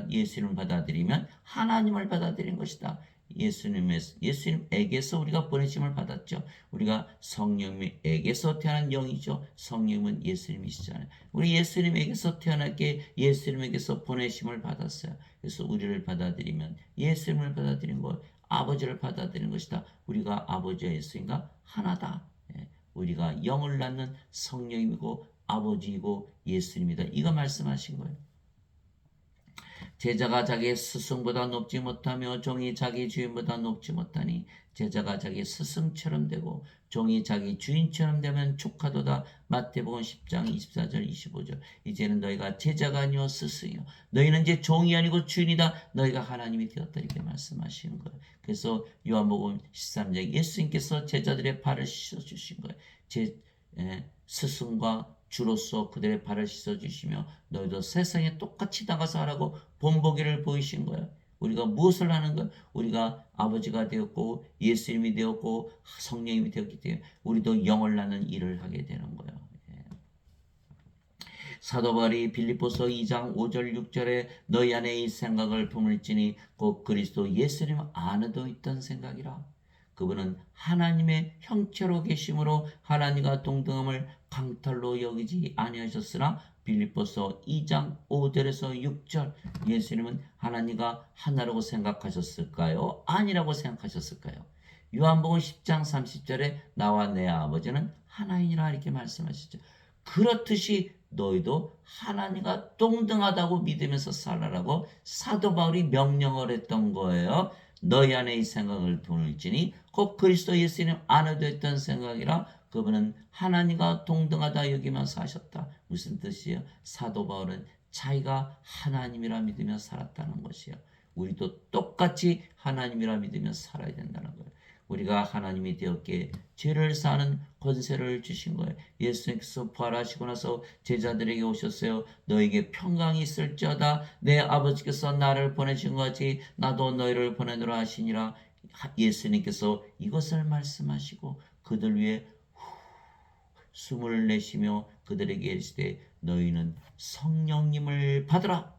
예수님을 받아들이면 하나님을 받아들인 것이다. 예수님에게서 우리가 보내심을 받았죠. 우리가 성령님에게서 태어난 영이죠. 성령은 예수님이시잖아요. 우리 예수님에게서 태어났기에 예수님에게서 보내심을 받았어요. 그래서 우리를 받아들이면 예수님을 받아들인 것, 아버지를 받아들인 것이다. 우리가 아버지와 예수님과 하나다. 우리가 영을 낳는 성령이고 아버지이고 예수님이다. 이거 말씀하신 거예요. 제자가 자기 스승보다 높지 못하며 종이 자기 주인보다 높지 못하니 제자가 자기 스승처럼 되고 종이 자기 주인처럼 되면 축하도다. 마태복음 10장 24절 25절 이제는 너희가 제자가 아니오 스승이요 너희는 이제 종이 아니고 주인이다. 너희가 하나님이 되었다. 이렇게 말씀하시는 거예요. 그래서 요한복음 13장 예수님께서 제자들의 발을 씻어주신 거예요. 스승과 주로서 그들의 발을 씻어주시며 너희도 세상에 똑같이 나가서 하라고 본보기를 보이신 거예요. 우리가 무엇을 하는 거예요? 우리가 아버지가 되었고 예수님이 되었고 성령님이 되었기 때문에 우리도 영을 낳는 일을 하게 되는 거예요. 사도 바울이 빌립보서 2장 5절 6절에 너희 안에 이 생각을 품을지니 곧 그리스도 예수님 안에도 있던 생각이라. 그분은 하나님의 형체로 계심으로 하나님과 동등함을 강탈로 여기지 아니하셨으나 빌립보서 2장 5절에서 6절 예수님은 하나님과 하나라고 생각하셨을까요? 아니라고 생각하셨을까요? 요한복음 10장 30절에 나와 내 아버지는 하나이니라 이렇게 말씀하시죠. 그렇듯이 너희도 하나님과 동등하다고 믿으면서 살아라고 사도 바울이 명령을 했던 거예요. 너희 안에 이 생각을 품을지니 곧 그리스도 예수님 안에도 했던 생각이라. 그분은 하나님과 동등하다 여기면서 하셨다. 무슨 뜻이에요? 사도 바울은 자기가 하나님이라 믿으며 살았다는 것이에요. 우리도 똑같이 하나님이라 믿으며 살아야 된다는 거예요. 우리가 하나님이 되었기에 죄를 사는 권세를 주신 거예요. 예수님께서 부활하시고 나서 제자들에게 오셨어요. 너에게 평강이 있을지어다. 내 아버지께서 나를 보내신 것 같이 나도 너희를 보내노라 하시니라. 예수님께서 이것을 말씀하시고 그들 위해 숨을 내쉬며 그들에게 이르시되 너희는 성령님을 받으라.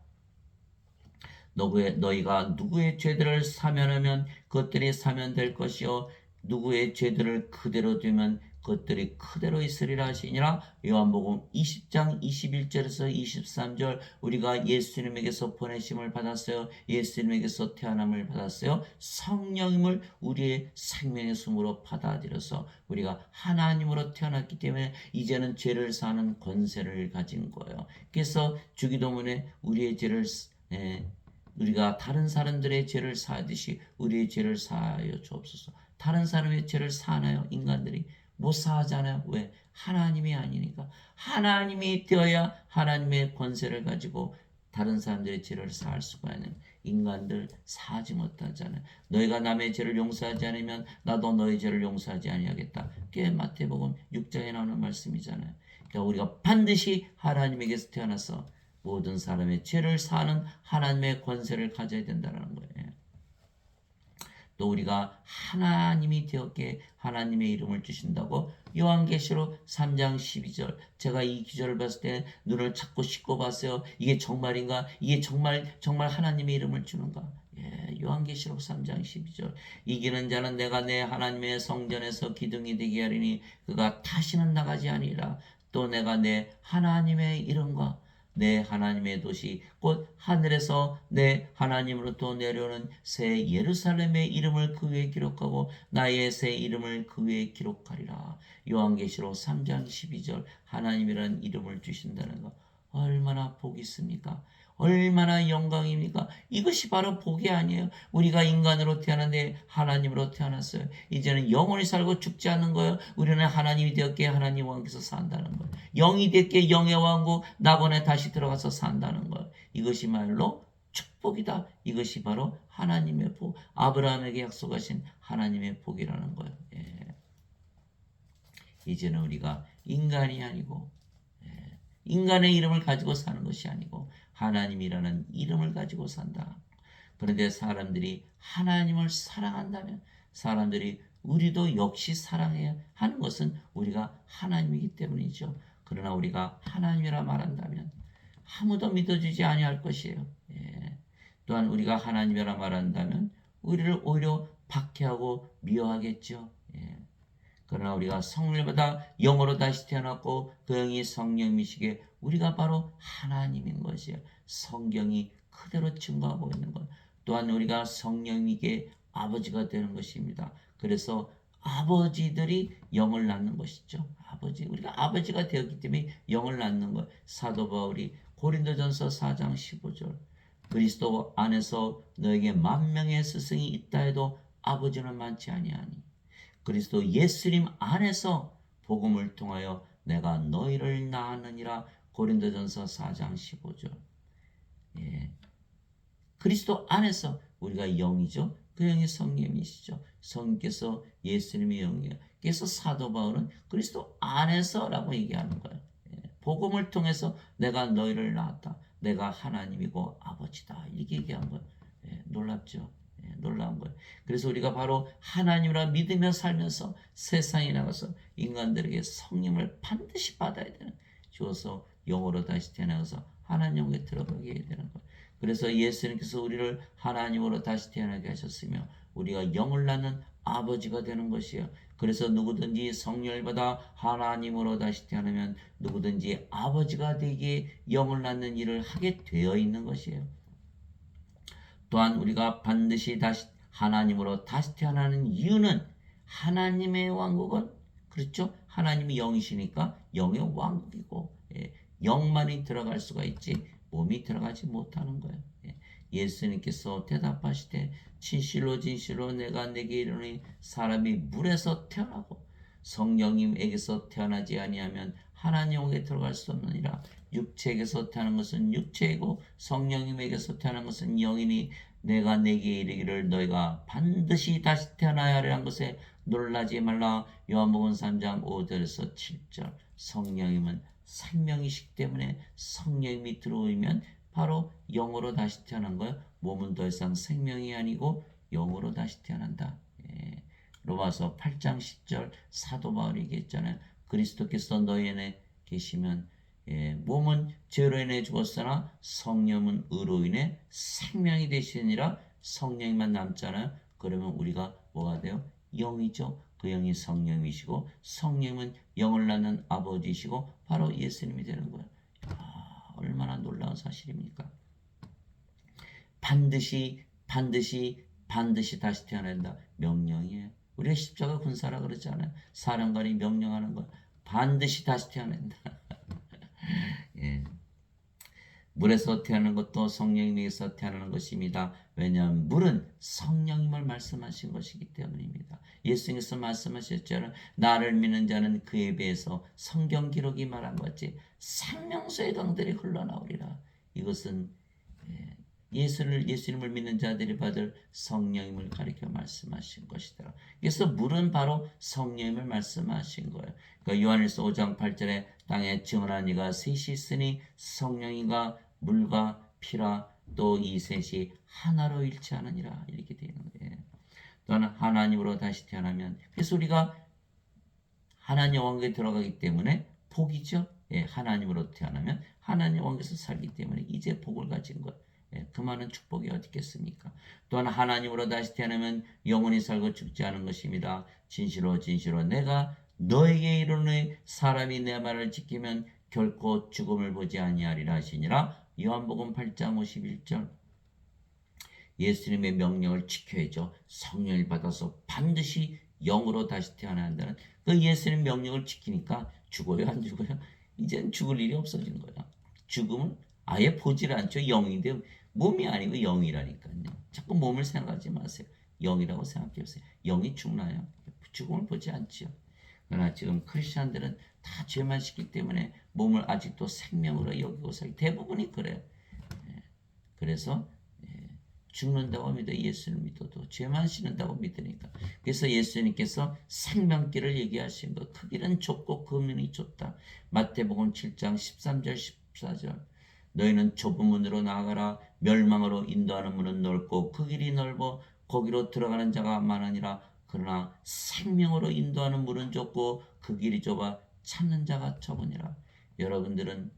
너희가 누구의 죄들을 사면하면 그것들이 사면될 것이요 누구의 죄들을 그대로 두면 그것들이 그대로 있으리라 하시니라. 요한복음 20장 21절에서 23절 우리가 예수님에게서 보내심을 받았어요. 예수님에게서 태어남을 받았어요. 성령님을 우리의 생명의 숨으로 받아들여서 우리가 하나님으로 태어났기 때문에 이제는 죄를 사는 권세를 가진 거예요. 그래서 주기도문에 우리의 죄를 우리가 다른 사람들의 죄를 사하듯이 우리의 죄를 사하여 주옵소서. 다른 사람의 죄를 사나요? 인간들이 못 사하잖아요. 왜? 하나님이 아니니까. 하나님이 되어야 하나님의 권세를 가지고 다른 사람들의 죄를 사할 수가 있는. 인간들 사하지 못하잖아요. 너희가 남의 죄를 용서하지 않으면 나도 너희 죄를 용서하지 아니하겠다. 그게 마태복음 6장에 나오는 말씀이잖아요. 그러니까 우리가 반드시 하나님에게서 태어나서 모든 사람의 죄를 사는 하나님의 권세를 가져야 된다는 거예요. 또 우리가 하나님이 되었기에 하나님의 이름을 주신다고 요한계시록 3장 12절 제가 이 기절을 봤을 때 눈을 자꾸 씻고 봤어요. 이게 정말인가? 이게 정말 하나님의 이름을 주는가? 요한계시록 3장 12절 이기는 자는 내가 내 하나님의 성전에서 기둥이 되게 하리니 그가 다시는 나가지 아니라 또 내가 내 하나님의 이름과 내 하나님의 도시 곧 하늘에서 내 하나님으로부터 내려오는 새 예루살렘의 이름을 그 위에 기록하고 나의 새 이름을 그 위에 기록하리라. 요한계시록 3장 12절 하나님이라는 이름을 주신다는 거 얼마나 복이 있습니까? 얼마나 영광입니까? 이것이 바로 복이 아니에요. 우리가 인간으로 태어났는데 하나님으로 태어났어요. 이제는 영원히 살고 죽지 않는 거예요. 우리는 하나님이 되었기에 하나님 왕께서 산다는 거예요. 영이 되었기에 영의 왕국 낙원에 다시 들어가서 산다는 거예요. 이것이 말로 축복이다. 이것이 바로 하나님의 복. 아브라함에게 약속하신 하나님의 복이라는 거예요. 이제는 우리가 인간이 아니고 인간의 이름을 가지고 사는 것이 아니고 하나님이라는 이름을 가지고 산다. 그런데 사람들이 하나님을 사랑한다면 사람들이 우리도 역시 사랑해야 하는 것은 우리가 하나님이기 때문이죠. 그러나 우리가 하나님이라 말한다면 아무도 믿어주지 아니할 것이에요. 또한 우리가 하나님이라 말한다면 우리를 오히려 박해하고 미워하겠죠. 그러나 우리가 성령을 받아 영으로 다시 태어났고 그 영이 성령이시기에 우리가 바로 하나님인 것이에요. 성경이 그대로 증거하고 있는 것. 또한 우리가 성령에게 아버지가 되는 것입니다. 그래서 아버지들이 영을 낳는 것이죠. 우리가 아버지가 되었기 때문에 영을 낳는 것. 사도 바울이 고린도전서 4장 15절 그리스도 안에서 너에게 만명의 스승이 있다 해도 아버지는 많지 아니하니 그리스도 예수님 안에서 복음을 통하여 내가 너희를 낳았느니라. 고린도전서 4장 15절. 그리스도 안에서 우리가 영이죠. 그 영이 성령이시죠. 성령께서 예수님의 영이에요. 그래서 사도 바울은 그리스도 안에서라고 얘기하는 거예요. 복음을 통해서 내가 너희를 낳았다. 내가 하나님이고 아버지다. 이렇게 얘기한 거예요. 놀랍죠. 놀라운 거예요. 그래서 우리가 바로 하나님이라 믿으며 살면서 세상에 나가서 인간들에게 성령을 반드시 받아야 되는 주어서 영으로 다시 태어나서 하나님께 들어가게 해야 되는 거예요. 그래서 예수님께서 우리를 하나님으로 다시 태어나게 하셨으며 우리가 영을 낳는 아버지가 되는 것이에요. 그래서 누구든지 성령을 받아 하나님으로 다시 태어나면 누구든지 아버지가 되기에 영을 낳는 일을 하게 되어 있는 것이에요. 또한 우리가 반드시 다시 하나님으로 다시 태어나는 이유는 하나님의 왕국은 그렇죠? 하나님이 영이시니까 영의 왕국이고 영만이 들어갈 수가 있지 몸이 들어가지 못하는 거예요. 예수님께서 대답하시되 진실로 진실로 내가 내게 이르노니 사람이 물에서 태어나고 성령님에게서 태어나지 아니하면 하나님에게 들어갈 수 없느니라. 육체에게서 태어난 것은 육체이고 성령님에게서 태어난 것은 영이니 내가 내게 이르기를 너희가 반드시 다시 태어나야 하리라는 것에 놀라지 말라. 요한복음 3장 5절에서 7절. 성령님은 생명이시기 때문에 성령님이 들어오면 바로 영으로 다시 태어난 거예요. 몸은 더 이상 생명이 아니고 영으로 다시 태어난다. 로마서 8장 10절 사도 바울이 얘기했잖아요. 그리스도께서 너희 안에 계시면 몸은 죄로 인해 죽었으나 성령은 의로 인해 생명이 되시니라. 성령만 남잖아요. 그러면 우리가 뭐가 돼요? 영이죠. 그 영이 성령이시고 성령은 영을 낳는 아버지시고 바로 예수님이 되는 거예요. 얼마나 놀라운 사실입니까? 반드시 다시 태어나야 된다. 명령이에요. 우리가 십자가 군사라 그러잖아요. 사령관이 명령하는 거 반드시 다시 태어난다. 예. 물에서 태어나는 것도 성령에서 태어나는 것입니다. 왜냐하면 물은 성령님을 말씀하신 것이기 때문입니다. 예수님께서 말씀하셨잖아요. 나를 믿는 자는 그에 비해서 성경 기록이 말한 것이 생명수의 강들이 흘러나오리라. 이것은 예수님을 믿는 자들이 받을 성령님을 가리켜 말씀하신 것이더라. 그래서 물은 바로 성령님을 말씀하신 거예요. 그러니까 요한일서 5장 8절에 땅에 증언한 이가 셋이 있으니 성령이가 물과 피라 또 이 셋이 하나로 일치하느니라 이렇게 되어 있는 거예요. 또한 하나님으로 다시 태어나면 그래서 우리가 하나님 왕국에 들어가기 때문에 복이죠. 하나님으로 태어나면 하나님 왕국에서 살기 때문에 이제 복을 가진 것. 그 많은 축복이 어디 있겠습니까? 또한 하나님으로 다시 태어나면 영원히 살고 죽지 않은 것입니다. 진실로 내가 너에게 이르노니 사람이 내 말을 지키면 결코 죽음을 보지 아니하리라 하시니라. 요한복음 8장 51절. 예수님의 명령을 지켜야죠. 성령을 받아서 반드시 영으로 다시 태어나야 한다는 그 예수님 명령을 지키니까 죽어요, 안 죽어요? 이젠 죽을 일이 없어진 거야. 죽음은 아예 보질 않죠. 영인데 몸이 아니고 영이라니까요. 자꾸 몸을 생각하지 마세요. 영이라고 생각해 보세요. 영이 죽나요? 죽음을 보지 않지요. 그러나 지금 크리스천들은 다 죄만 짓기 때문에 몸을 아직도 생명으로 여기고 살기 대부분이 그래요. 그래서 죽는다고 믿어 예수를 믿어도 죄만 지는다고 믿으니까. 그래서 예수님께서 생명길을 얘기하신 것. 그 길은 좁고 그 문이 좁다. 마태복음 7장 13절 14절. 너희는 좁은 문으로 나아가라. 멸망으로 인도하는 문은 넓고 그 길이 넓어 거기로 들어가는 자가 많으니라. 그러나 생명으로 인도하는 문은 좁고 그 길이 좁아 찾는 자가 적으니라. 여러분들은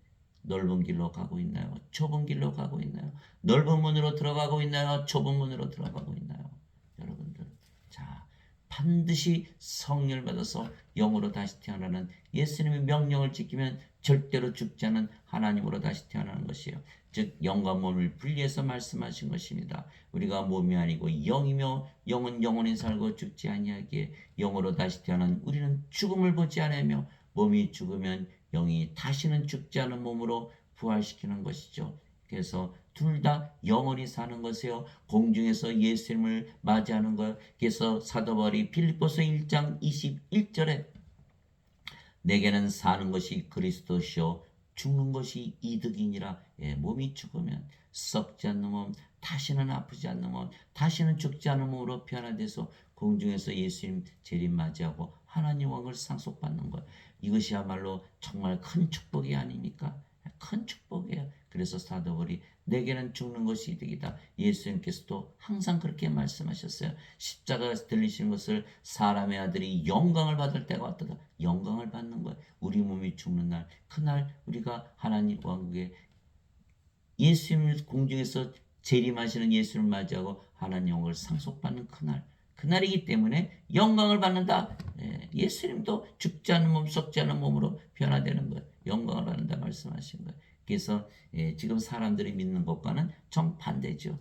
넓은 길로 가고 있나요? 좁은 길로 가고 있나요? 넓은 문으로 들어가고 있나요? 좁은 문으로 들어가고 있나요? 여러분들, 자, 반드시 성령을 받아서 영으로 다시 태어나는 예수님의 명령을 지키면 절대로 죽지 않은 하나님으로 다시 태어나는 것이에요. 즉 영과 몸을 분리해서 말씀하신 것입니다. 우리가 몸이 아니고 영이며 영은 영원히 살고 죽지 아니하기에 영으로 다시 태어난 우리는 죽음을 보지 않으며 몸이 죽으면 영이 다시는 죽지 않은 몸으로 부활시키는 것이죠. 그래서 둘 다 영원히 사는 것이요. 공중에서 예수님을 맞이하는 것. 그래서 사도 바울이 빌립보서 1장 21절에 내게는 사는 것이 그리스도시요 죽는 것이 이득이니라. 몸이 죽으면 썩지 않는 몸, 다시는 아프지 않는 몸, 다시는 죽지 않는 몸으로 변화돼서 공중에서 예수님 재림 맞이하고 하나님 왕을 상속받는 것. 이것이야말로 정말 큰 축복이 아닙니까? 큰 축복이에요. 그래서 사도 바울이 내게는 죽는 것이 이득이다. 예수님께서도 항상 그렇게 말씀하셨어요. 십자가 들리시는 것을 사람의 아들이 영광을 받을 때가 왔다. 영광을 받는 거예요. 우리 몸이 죽는 날, 그날 우리가 하나님 왕국에 예수님을 공중에서 재림하시는 예수를 맞이하고 하나님 영광을 상속받는 그날이기 때문에 영광을 받는다. 예수님도 죽지 않는 몸, 썩지 않는 몸으로 변화되는 거예요. 영광을 받는다 말씀하신 거예요. 그래서 지금 사람들이 믿는 것과는 정반대죠.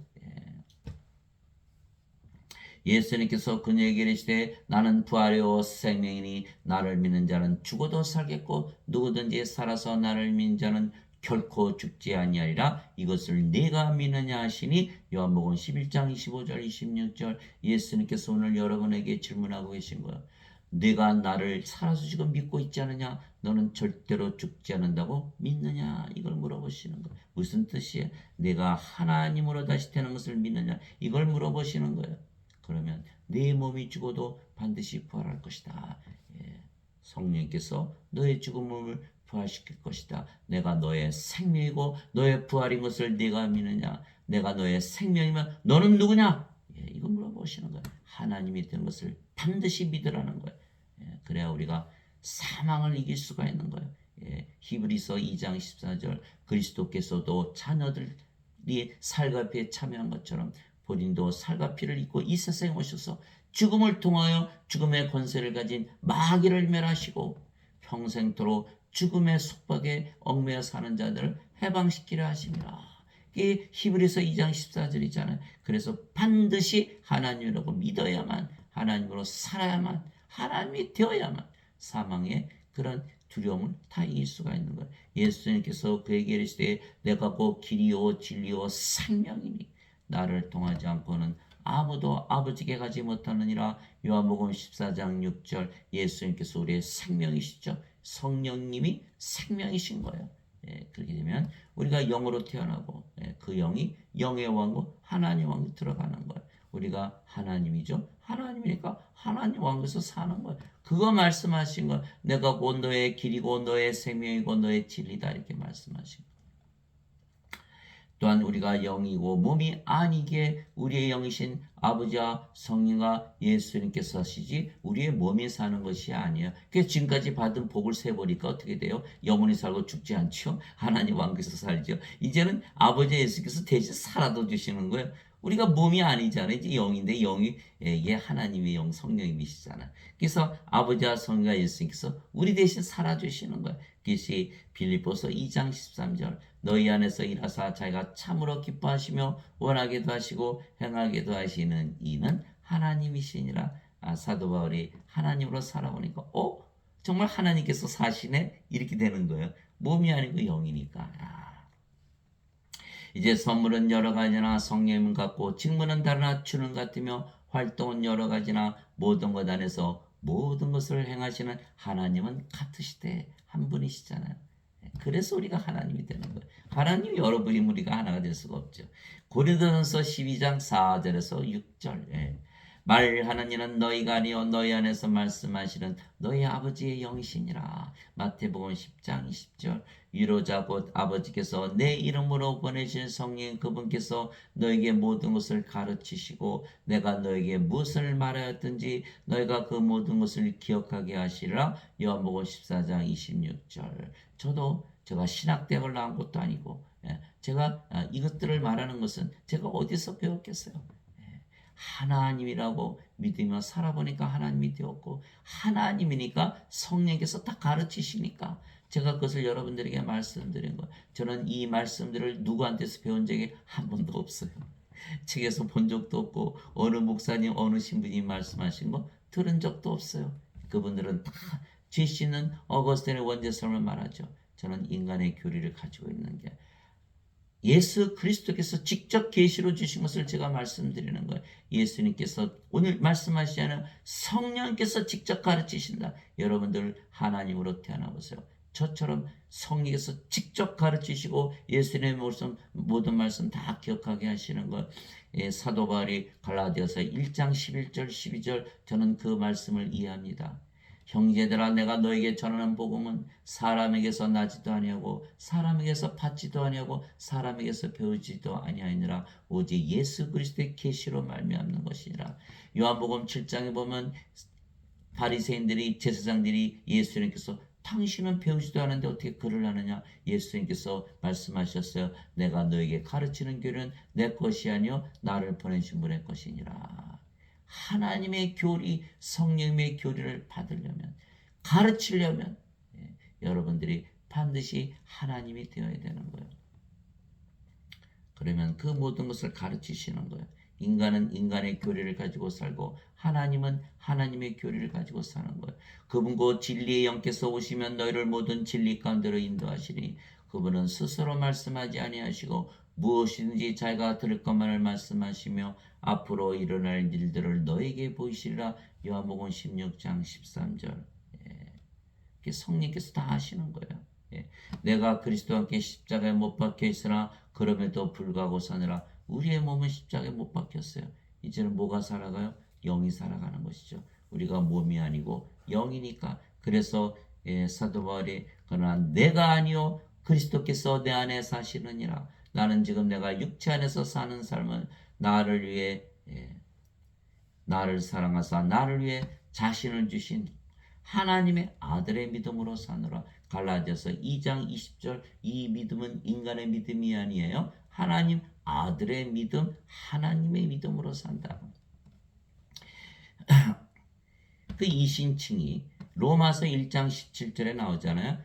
예수님께서 그녀에게 이르시되 나는 부활이요 생명이니 나를 믿는 자는 죽어도 살겠고 누구든지 살아서 나를 믿는 자는 결코 죽지 아니하리라. 이것을 네가 믿느냐 하시니 요한복음 11장 25절 26절. 예수님께서 오늘 여러분에게 질문하고 계신 거예요. 네가 나를 살아서 지금 믿고 있지 않느냐? 너는 절대로 죽지 않는다고 믿느냐? 이걸 물어보시는 거예요. 무슨 뜻이에요? 내가 하나님으로 다시 태어난 것을 믿느냐? 이걸 물어보시는 거예요. 그러면 네 몸이 죽어도 반드시 부활할 것이다. 성령께서 너의 죽은 몸을 부활시킬 것이다. 내가 너의 생명이고 너의 부활인 것을 네가 믿느냐? 내가 너의 생명이면 너는 누구냐? 이거 물어보시는 거예요. 하나님이 된 것을 반드시 믿으라는 거예요. 그래야 우리가 사망을 이길 수가 있는 거예요. 히브리서 2장 14절 그리스도께서도 자녀들이 살과 피에 참여한 것처럼 본인도 살과 피를 입고 이 세상에 오셔서 죽음을 통하여 죽음의 권세를 가진 마귀를 멸하시고 평생토록 죽음의 속박에 얽매여 사는 자들을 해방시키려 하심이라. 이게 히브리서 2장 14절이잖아요. 그래서 반드시 하나님이라고 믿어야만, 하나님으로 살아야만, 하나님이 되어야만 사망의 그런 두려움을 다 이길 수가 있는 거예요. 예수님께서 그에게 이르시되 내가 곧 길이요 진리요 생명이니 나를 통하지 않고는 아무도 아버지께 가지 못하느니라. 요한복음 14장 6절. 예수님께서 우리의 생명이시죠. 성령님이 생명이신 거예요. 그렇게 되면 우리가 영으로 태어나고 그 영이 영의 왕국 하나님 왕국 들어가는 거예요. 우리가 하나님이죠. 하나님이니까 하나님 왕국에서 사는 거예요. 그거 말씀하신 거. 내가 곧 너의 길이고 너의 생명이고 너의 진리다 이렇게 말씀하신 거. 또한 우리가 영이고 몸이 아니기에 우리의 영이신 아버지와 성령과 예수님께서 사시지 우리의 몸이 사는 것이 아니에요. 그래서 지금까지 받은 복을 세보니까 어떻게 돼요? 영원히 살고 죽지 않죠? 하나님 왕국에서 살죠. 이제는 아버지 예수께서 대신 살아도 주시는 거예요. 우리가 몸이 아니잖아요. 이제 영인데 영이 예, 하나님의 영 성령님이시잖아요. 그래서 아버지와 성령과 예수님께서 우리 대신 살아주시는 거예요. 그것이 빌립보서 2장 13절. 너희 안에서 일하사 자기가 참으로 기뻐하시며 원하게도 하시고 행하게도 하시는 이는 하나님이시니라. 사도 바울이 하나님으로 살아보니까 정말 하나님께서 사시네 이렇게 되는 거예요. 몸이 아니고 영이니까. 이제 선물은 여러 가지나 성령은 같고 직무는 다르나 주는 같으며 활동은 여러 가지나 모든 것 안에서 모든 것을 행하시는 하나님은 같으시되 한 분이시잖아요. 그래서 우리가 하나님이 되는 거예요. 하나님이 여러분이 우리가 하나가 될 수가 없죠. 고린도전서 12장 4절에서 6절. 말하는 이는 너희가 아니요 너희 안에서 말씀하시는 너희 아버지의 영이시니라. 마태복음 10장 20절. 위로자 곧 아버지께서 내 이름으로 보내신 성령 그분께서 너에게 모든 것을 가르치시고 내가 너에게 무엇을 말하였든지 너희가 그 모든 것을 기억하게 하시리라. 요한복음 14장 26절. 제가 신학대학을 나온 것도 아니고 제가 이것들을 말하는 것은 제가 어디서 배웠겠어요. 하나님이라고 믿으며 살아보니까 하나님이 되었고 하나님이니까 성령께서 다 가르치시니까 제가 그것을 여러분들에게 말씀드린 거예요. 저는 이 말씀들을 누구한테서 배운 적이 한 번도 없어요. 책에서 본 적도 없고 어느 목사님 어느 신부님 말씀하신 거 들은 적도 없어요. 그분들은 다 죄 씻는 어거스틴의 원죄성을 말하죠. 저는 인간의 교리를 가지고 있는 게 예수 그리스도께서 직접 계시로 주신 것을 제가 말씀드리는 거예요. 예수님께서 오늘 말씀하시잖아요. 성령께서 직접 가르치신다. 여러분들 하나님으로 태어나보세요. 저처럼 성령께서 직접 가르치시고 예수님의 모든 말씀 다 기억하게 하시는 것. 사도 바울이 갈라디아서 1장 11절 12절 저는 그 말씀을 이해합니다. 형제들아 내가 너에게 전하는 복음은 사람에게서 나지도 아니하고 사람에게서 받지도 아니하고 사람에게서 배우지도 아니하니라. 오직 예수 그리스도의 계시로 말미암는 것이니라. 요한복음 7장에 보면 바리새인들이 제사장들이 예수님께서 당신은 배우지도 않은데 어떻게 글을 하느냐. 예수님께서 말씀하셨어요. 내가 너에게 가르치는 교리는 내 것이 아니요 나를 보내신 분의 것이니라. 하나님의 교리, 성령의 교리를 받으려면, 가르치려면 여러분들이 반드시 하나님이 되어야 되는 거예요. 그러면 그 모든 것을 가르치시는 거예요. 인간은 인간의 교리를 가지고 살고 하나님은 하나님의 교리를 가지고 사는 거예요. 그분 곧 진리의 영께서 오시면 너희를 모든 진리 가운데로 인도하시니 그분은 스스로 말씀하지 아니하시고 무엇이든지 자기가 들을 것만을 말씀하시며 앞으로 일어날 일들을 너에게 보이시리라. 요한복음 16장 13절. 성령께서 다 하시는 거예요. 내가 그리스도와 함께 십자가에 못 박혀 있으나 그럼에도 불구하고 사느라. 우리의 몸은 십자가에 못 박혔어요. 이제는 뭐가 살아가요? 영이 살아가는 것이죠. 우리가 몸이 아니고 영이니까. 그래서 사도 바울이 그러나 내가 아니요 그리스도께서 내 안에 사시느니라. 나는 지금 내가 육체 안에서 사는 삶은 나를 위해 나를 사랑하사 나를 위해 자신을 주신 하나님의 아들의 믿음으로 사느라. 갈라디아서 2장 20절. 이 믿음은 인간의 믿음이 아니에요. 하나님 아들의 믿음, 하나님의 믿음으로 산다. 그 이신칭이 로마서 1장 17절에 나오잖아요.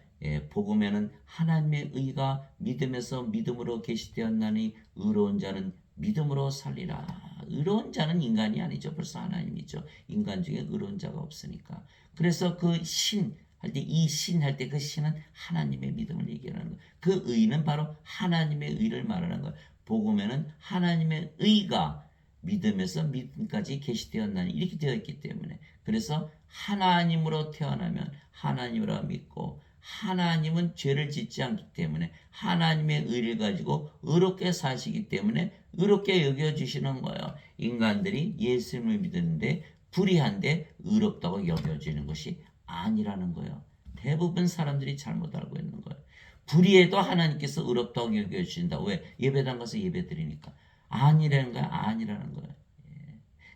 복음에는 하나님의 의가 믿음에서 믿음으로 계시되었나니 의로운 자는 믿음으로 살리라. 의로운 자는 인간이 아니죠. 벌써 하나님이죠. 인간 중에 의로운 자가 없으니까. 그래서 그 신 할 때, 이 신 할 때 그 신은 하나님의 믿음을 얘기하는 거예요. 그 의는 바로 하나님의 의를 말하는 거예요. 복음에는 하나님의 의가 믿음에서 믿음까지 계시되었나니 이렇게 되어 있기 때문에, 그래서 하나님으로 태어나면 하나님으로 믿고, 하나님은 죄를 짓지 않기 때문에 하나님의 의를 가지고 의롭게 사시기 때문에 의롭게 여겨주시는 거예요. 인간들이 예수님을 믿는데 불의한데 의롭다고 여겨지는 것이 아니라는 거예요. 대부분 사람들이 잘못 알고 있는 거예요. 불의해도 하나님께서 의롭다고 여겨주신다. 왜? 예배당 가서 예배 드리니까. 아니라는 거야. 아니라는 거예요.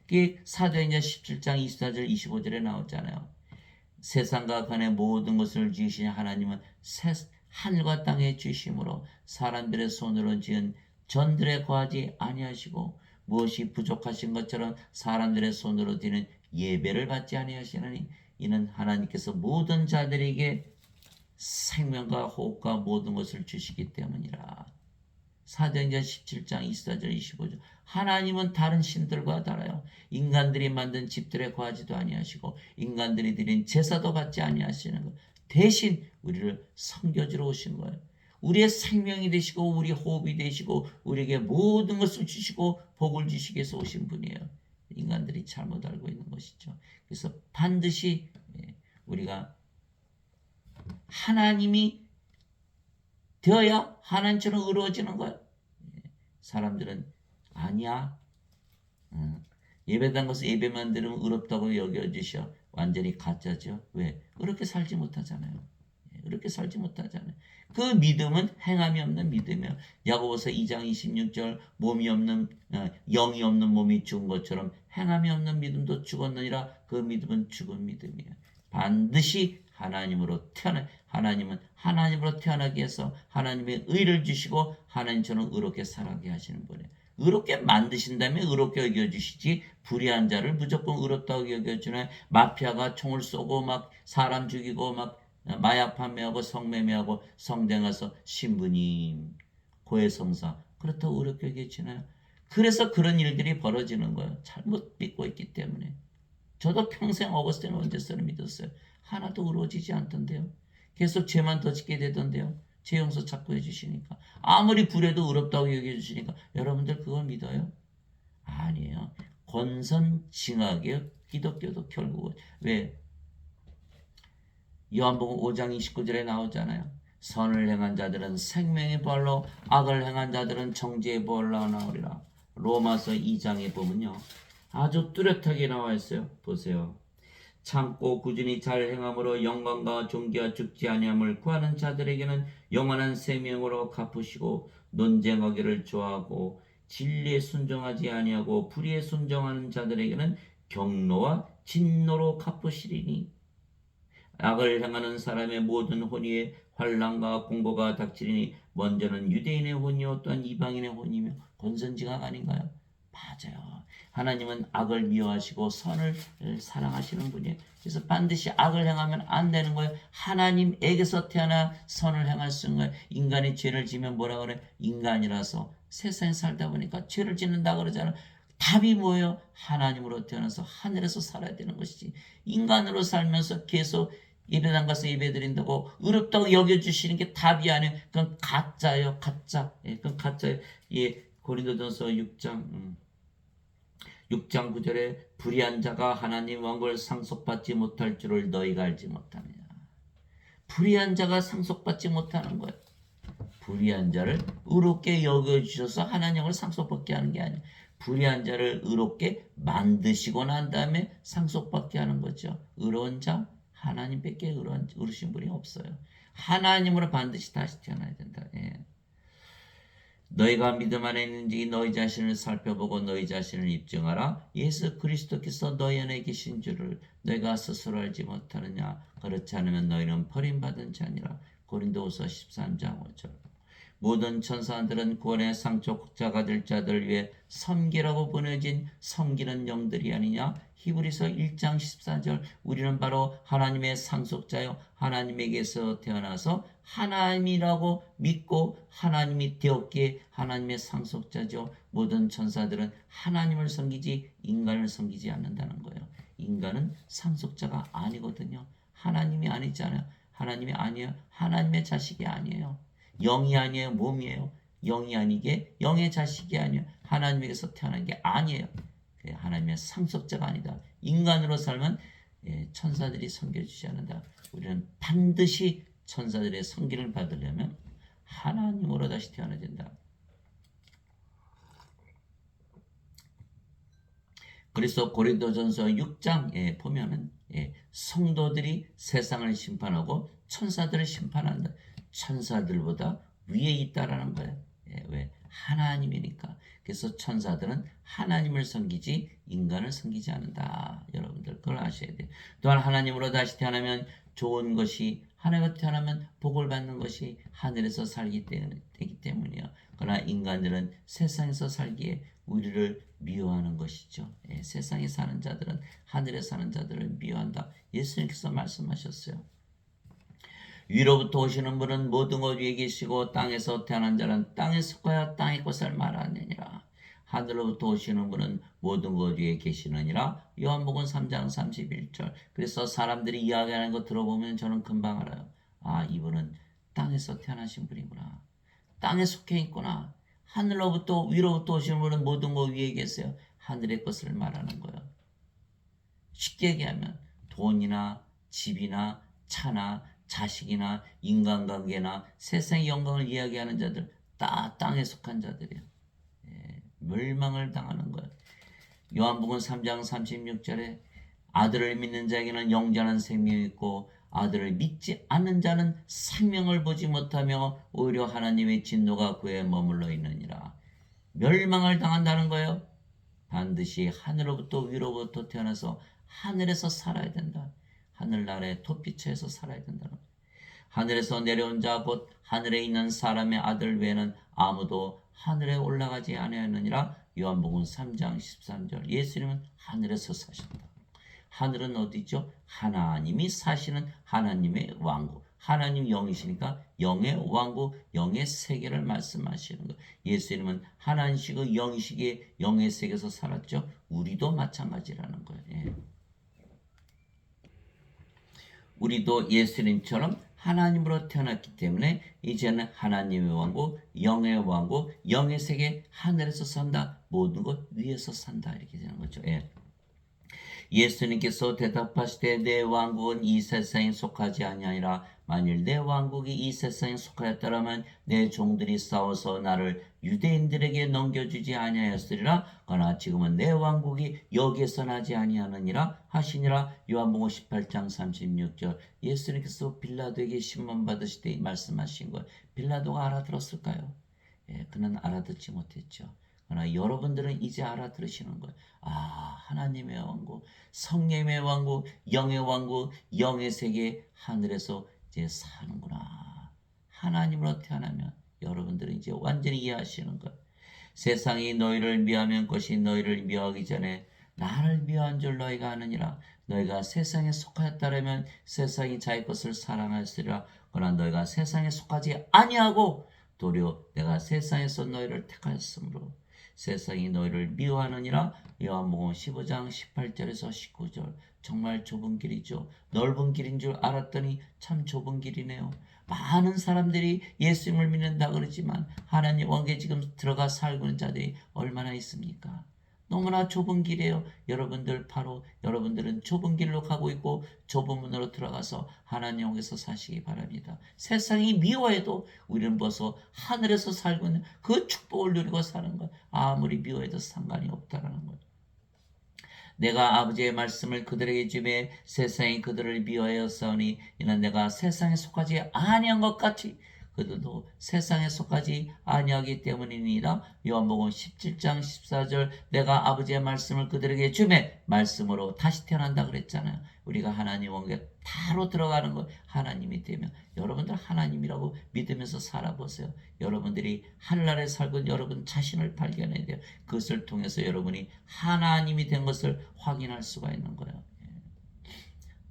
그게 사도행전 17장 24절 25절에 나오잖아요. 세상과 간의 모든 것을 지으신 하나님은 하늘과 땅의 주심으로 사람들의 손으로 지은 전들에 거하지 아니하시고, 무엇이 부족하신 것처럼 사람들의 손으로 드리는 예배를 받지 아니하시나니 이는 하나님께서 모든 자들에게 생명과 호흡과 모든 것을 주시기 때문이라. 사도행전 17장 24절 25절. 하나님은 다른 신들과 달라요. 인간들이 만든 집들에 거하지도 아니하시고 인간들이 드린 제사도 받지 아니하시는 것. 대신 우리를 섬겨주러 오신 거예요. 우리의 생명이 되시고 우리 호흡이 되시고 우리에게 모든 것을 주시고 복을 주시기 위해서 오신 분이에요. 인간들이 잘못 알고 있는 것이죠. 그래서 반드시 우리가 하나님이 되어야 하나님처럼 의로워지는 거예요. 사람들은 아니야. 예배당 가서 예배만 드리면 의롭다고 여겨주셔. 완전히 가짜죠. 왜? 그렇게 살지 못하잖아요. 그렇게 살지 못하잖아요. 그 믿음은 행함이 없는 믿음이에요. 야고보서 2장 26절 몸이 없는 영이 없는 몸이 죽은 것처럼 행함이 없는 믿음도 죽었느니라. 그 믿음은 죽은 믿음이에요. 반드시 하나님은 하나님으로 태어나기 위해서 하나님의 의를 주시고 하나님처럼 의롭게 살아가게 하시는 분이에요. 의롭게 만드신 다음에 의롭게 여겨주시지, 불의한 자를 무조건 의롭다고 여겨주네. 마피아가 총을 쏘고 막 사람 죽이고 막 마약 판매하고 성매매하고 성당 가서 신부님 고해성사 그렇다고 의롭게 여겨지나요? 그래서 그런 일들이 벌어지는 거예요. 잘못 믿고 있기 때문에. 저도 평생 어거스틴 원제스를 믿었어요. 하나도 의로워지지 않던데요. 계속 죄만 더 짓게 되던데요. 죄 용서 자꾸 해주시니까. 아무리 불해도 의롭다고 여겨주시니까. 여러분들 그걸 믿어요? 아니에요. 권선징악의 기독교도 결국은. 왜? 요한복음 5장 29절에 나오잖아요. 선을 행한 자들은 생명의 벌로, 악을 행한 자들은 정죄의 벌로 나오리라. 로마서 2장에 보면요, 아주 뚜렷하게 나와 있어요. 보세요. 참고 꾸준히 잘 행함으로 영광과 존귀와 죽지 아니함을 구하는 자들에게는 영원한 생명으로 갚으시고, 논쟁하기를 좋아하고 진리에 순종하지 아니하고 불의에 순종하는 자들에게는 경노와 진노로 갚으시리니, 악을 행하는 사람의 모든 혼의에 환난과 공고가 닥치리니 먼저는 유대인의 혼이요 또한 이방인의 혼이며. 권선징악 아닌가요? 맞아요. 하나님은 악을 미워하시고 선을 사랑하시는 분이에요. 그래서 반드시 악을 행하면 안 되는 거예요. 하나님에게서 태어나 선을 행할 수 있는 거예요. 인간이 죄를 지면 뭐라 그래? 인간이라서 세상에 살다 보니까 죄를 짓는다 그러잖아요. 답이 뭐예요? 하나님으로 태어나서 하늘에서 살아야 되는 것이지. 인간으로 살면서 계속 예배당 가서 예배 드린다고 의롭다고 여겨주시는 게 답이 아니에요. 그건 가짜예요. 가짜. 그건 가짜예요. 고린도전서 6장 9절에 불의한 자가 하나님 왕국을 상속받지 못할 줄을 너희가 알지 못하느냐. 불의한 자가 상속받지 못하는 거예요. 불의한 자를 의롭게 여겨주셔서 하나님을 상속받게 하는 게 아니에요. 불의한 자를 의롭게 만드시고 난 다음에 상속받게 하는 거죠. 의로운 자, 하나님밖에 의로우신 분이 없어요. 하나님으로 반드시 다시 태어나야 된다. 너희가 믿음 안에 있는지 너희 자신을 살펴보고 너희 자신을 입증하라. 예수 그리스도께서 너희 안에 계신 줄을 너희가 스스로 알지 못하느냐. 그렇지 않으면 너희는 버림받은 자니라. 고린도후서 13장 5절. 모든 천사들은 구원의 상속자가 될 자들을 위해 섬기라고 보내진 섬기는 영들이 아니냐. 히브리서 1장 14절 우리는 바로 하나님의 상속자요 하나님에게서 태어나서 하나님이라고 믿고 하나님이 되었기에 하나님의 상속자죠. 모든 천사들은 하나님을 섬기지 인간을 섬기지 않는다는 거예요. 인간은 상속자가 아니거든요. 하나님이 아니잖아요. 하나님이 아니에요. 하나님의 자식이 아니에요. 영이 아니에요. 몸이에요. 영이 아니게 영의 자식이 아니에요. 하나님에게서 태어난 게 아니에요. 하나님의 상속자가 아니다. 인간으로 살면 천사들이 섬겨주지 않는다. 우리는 반드시 천사들의 섬기를 받으려면 하나님으로 다시 태어나야 된다. 그래서 고린도전서 6장에 보면은 성도들이 세상을 심판하고 천사들을 심판한다. 천사들보다 위에 있다라는 거예요. 왜? 하나님이니까. 그래서 천사들은 하나님을 섬기지 인간을 섬기지 않는다. 여러분들 그걸 아셔야 돼요. 또한 하나님으로 다시 태어나면 좋은 것이 하나님으로 태어나면 복을 받는 것이 하늘에서 살기 되기 때문이에요. 그러나 인간들은 세상에서 살기에 우리를 미워하는 것이죠. 세상에 사는 자들은 하늘에 사는 자들을 미워한다. 예수님께서 말씀하셨어요. 위로부터 오시는 분은 모든 것 위에 계시고 땅에서 태어난 자는 땅에 속하여 땅의 것을 말하느니라. 하늘로부터 오시는 분은 모든 것 위에 계시느니라. 요한복음 3장 31절. 그래서 사람들이 이야기하는 거 들어보면 저는 금방 알아요. 아, 이분은 땅에서 태어나신 분이구나. 땅에 속해 있구나. 하늘로부터 위로부터 오시는 분은 모든 것 위에 계세요. 하늘의 것을 말하는 거예요. 쉽게 얘기하면 돈이나 집이나 차나 자식이나 인간관계나 세상의 영광을 이야기하는 자들 다 땅에 속한 자들이에요. 멸망을 당하는 거예요. 요한복음 3장 36절에 아들을 믿는 자에게는 영원한 생명이 있고 아들을 믿지 않는 자는 생명을 보지 못하며 오히려 하나님의 진노가 그에 머물러 있느니라. 멸망을 당한다는 거예요. 반드시 하늘로부터 위로부터 태어나서 하늘에서 살아야 된다. 하늘나라의 토피처에서 살아야 된다는 거예요. 하늘에서 내려온 자 곧 하늘에 있는 사람의 아들 외에는 아무도 하늘에 올라가지 아니하느니라. 요한복음 3장 13절. 예수님은 하늘에서 사셨다. 하늘은 어디죠? 하나님이 사시는 하나님의 왕국. 하나님 영이시니까 영의 왕국, 영의 세계를 말씀하시는 거예요. 예수님은 하나님이시고 영이시기에 영의 세계에서 살았죠. 우리도 마찬가지라는 거예요. 우리도 예수님처럼 하나님으로 태어났기 때문에 이제는 하나님의 왕국, 영의 왕국, 영의 세계, 하늘에서 산다. 모든 것 위에서 산다. 이렇게 되는 거죠. 예수님께서 대답하시되 내 왕국은 이 세상에 속하지 아니하니라. 만일 내 왕국이 이 세상에 속하였더라면 내 종들이 싸워서 나를 유대인들에게 넘겨주지 아니하였으리라. 그러나 지금은 내 왕국이 여기에서 나지 아니하느니라 하시니라. 요한복음 18장 36절. 예수님께서 빌라도에게 신문 받으실 때 말씀하신 것, 빌라도가 알아들었을까요? 그는 알아듣지 못했죠. 그러나 여러분들은 이제 알아들으시는 거예요. 아, 하나님의 왕국, 성령의 왕국, 영의 왕국, 영의 세계, 하늘에서 이제 사는구나. 하나님으로 태어나면 여러분들은 이제 완전히 이해하시는 거예요. 세상이 너희를 미워하면 것이 너희를 미워하기 전에 나를 미워한 줄 너희가 아느니라. 너희가 세상에 속하였다라면 세상이 자기 것을 사랑하였으리라. 그러나 너희가 세상에 속하지 아니하고 도리어 내가 세상에서 너희를 택하였으므로 세상이 너희를 미워하느니라. 요한복음 15장 18절에서 19절. 정말 좁은 길이죠. 넓은 길인 줄 알았더니 참 좁은 길이네요. 많은 사람들이 예수님을 믿는다 그러지만 하나님 왕국에 지금 들어가 살고 있는 자들이 얼마나 있습니까? 너무나 좁은 길이에요. 여러분들은 좁은 길로 가고 있고 좁은 문으로 들어가서 하나님 영에서 사시기 바랍니다. 세상이 미워해도 우리는 벌써 하늘에서 살고 있는 그 축복을 누리고 사는 것, 아무리 미워해도 상관이 없다라는 것. 내가 아버지의 말씀을 그들에게 주매 세상이 그들을 미워하였사오니 이는 내가 세상에 속하지 아니한 것 같이 그들도 세상에 속하지 아니하기 때문이니라. 요한복음 17장 14절. 내가 아버지의 말씀을 그들에게 주매 말씀으로 다시 태어난다 그랬잖아요. 우리가 하나님 왕국에 바로 들어가는 거 하나님이 되면 여러분들 하나님이라고 믿으면서 살아보세요. 여러분들이 하늘나라에 살고 여러분 자신을 발견해야 돼요. 그것을 통해서 여러분이 하나님이 된 것을 확인할 수가 있는 거예요.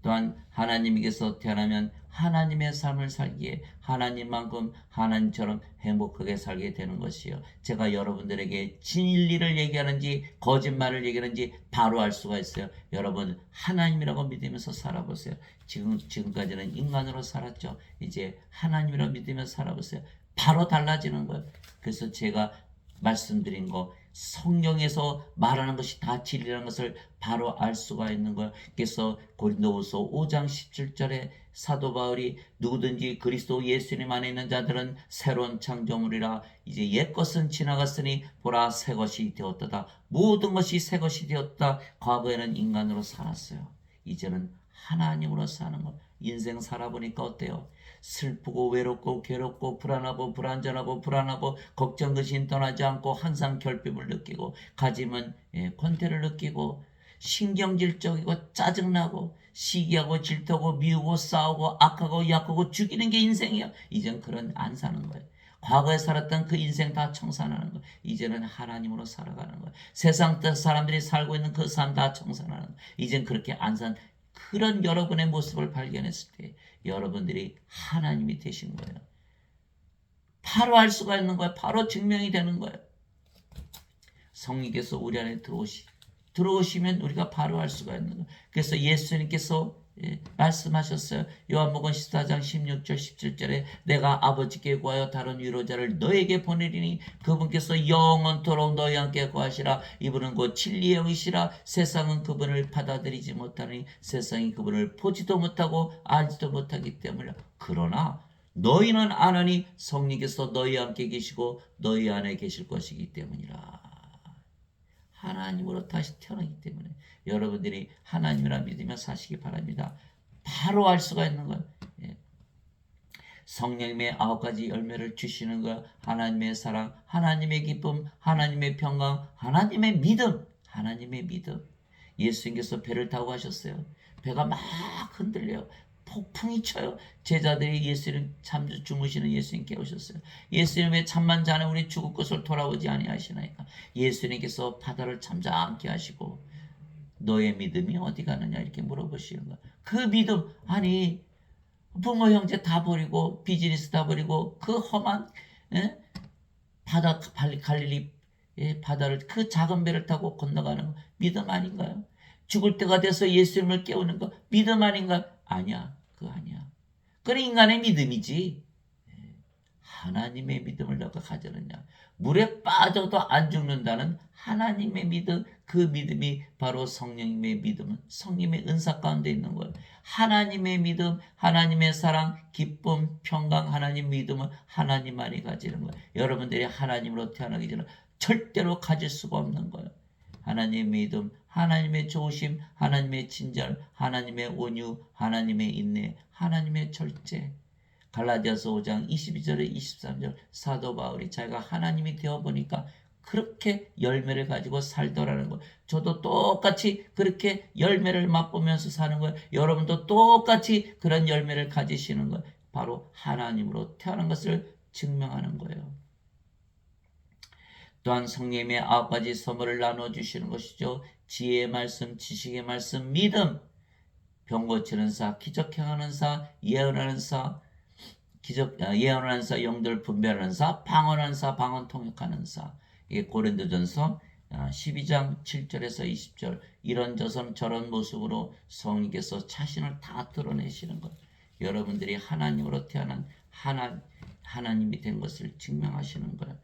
또한 하나님에게서 태어나면 하나님의 삶을 살기에 하나님만큼 하나님처럼 행복하게 살게 되는 것이요. 제가 여러분들에게 진리를 얘기하는지 거짓말을 얘기하는지 바로 알 수가 있어요. 여러분 하나님이라고 믿으면서 살아보세요. 지금까지는 인간으로 살았죠. 이제 하나님이라고 믿으면서 살아보세요. 바로 달라지는 거예요. 그래서 제가 말씀드린 거 성경에서 말하는 것이 다 진리라는 것을 바로 알 수가 있는 거예요. 그래서 고린도후서 5장 17절에 사도 바울이 누구든지 그리스도 예수님 안에 있는 자들은 새로운 창조물이라 이제 옛것은 지나갔으니 보라 새 것이 되었다. 모든 것이 새 것이 되었다. 과거에는 인간으로 살았어요. 이제는 하나님으로 사는 거. 인생 살아보니까 어때요? 슬프고 외롭고 괴롭고 불안하고 불안전하고 불안하고 걱정 근심 떠나지 않고 항상 결핍을 느끼고 가지면 권태를 느끼고 신경질적이고 짜증나고 시기하고 질투하고 미우고 싸우고 악하고 약하고 죽이는 게 인생이야. 이젠 그런 안 사는 거예요. 과거에 살았던 그 인생 다 청산하는 거. 이제는 하나님으로 살아가는 거예요. 세상 사람들이 살고 있는 그 삶 다 청산하는 거. 이젠 그렇게 안 산 그런 여러분의 모습을 발견했을 때 여러분들이 하나님이 되신 거예요. 바로 알 수가 있는 거예요. 바로 증명이 되는 거예요. 성령께서 우리 안에 들어오시면 우리가 바로 알 수가 있는 거예요. 그래서 예수님께서 말씀하셨어요. 요한복음 14장 16절 17절에 내가 아버지께 구하여 다른 위로자를 너에게 보내리니 그분께서 영원토록 너희와 함께 거하시라. 이분은 곧 진리의 영이시라. 세상은 그분을 받아들이지 못하니 세상이 그분을 보지도 못하고 알지도 못하기 때문이라. 그러나 너희는 아나니 성령께서 너희와 함께 계시고 너희 안에 계실 것이기 때문이라. 하나님으로 다시 태어나기 때문에 여러분들이 하나님이라 믿으며 사시기 바랍니다. 바로 알 수가 있는 거예요. 성령님의 9가지 열매를 주시는 거 하나님의 사랑, 하나님의 기쁨, 하나님의 평강, 하나님의 믿음, 하나님의 믿음. 예수님께서 배를 타고 가셨어요. 배가 막 흔들려요. 폭풍이 쳐요. 제자들이 예수님 잠 주무시는 예수님 깨우셨어요. 예수님 왜 잠만 자는 우리 죽을 것을 돌아오지 아니하시나이까. 예수님께서 바다를 잠잠케 하시고 너의 믿음이 어디 가느냐 이렇게 물어보시는 거야. 그 믿음 아니 부모 형제 다 버리고 비즈니스 다 버리고 그 험한 바다 갈릴리 바다를 그 작은 배를 타고 건너가는 거 믿음 아닌가요? 죽을 때가 돼서 예수님을 깨우는 거 믿음 아닌가요? 아니야. 그거 아니야. 그건 인간의 믿음이지. 하나님의 믿음을 너가 가졌느냐. 물에 빠져도 안 죽는다는 하나님의 믿음, 그 믿음이 바로 성령님의 믿음은 성령님의 은사 가운데 있는 거예요. 하나님의 믿음, 하나님의 사랑, 기쁨, 평강, 하나님 믿음은 하나님만이 가지는 거예요. 여러분들이 하나님으로 태어나기 전에 절대로 가질 수가 없는 거예요. 하나님의 믿음, 하나님의 좋으심, 하나님의 친절, 하나님의 온유, 하나님의 인내, 하나님의 절제. 갈라디아서 5장 22절에 23절 사도 바울이 자기가 하나님이 되어보니까 그렇게 열매를 가지고 살더라는 거. 저도 똑같이 그렇게 열매를 맛보면서 사는 거예요. 여러분도 똑같이 그런 열매를 가지시는 거예요. 바로 하나님으로 태어난 것을 증명하는 거예요. 또한 성령님의 9가지 선물을 나눠주시는 것이죠. 지혜의 말씀, 지식의 말씀, 믿음, 병 고치는 사, 기적 행하는 사, 예언하는 사, 예언하는 사, 영들 분별하는 사, 방언하는 사, 방언 통역하는 사. 이게 고린도전서 12장 7절에서 20절 이런 저런 모습으로 성령께서 자신을 다 드러내시는 것. 여러분들이 하나님으로 태어난 하나님이 된 것을 증명하시는 거예요.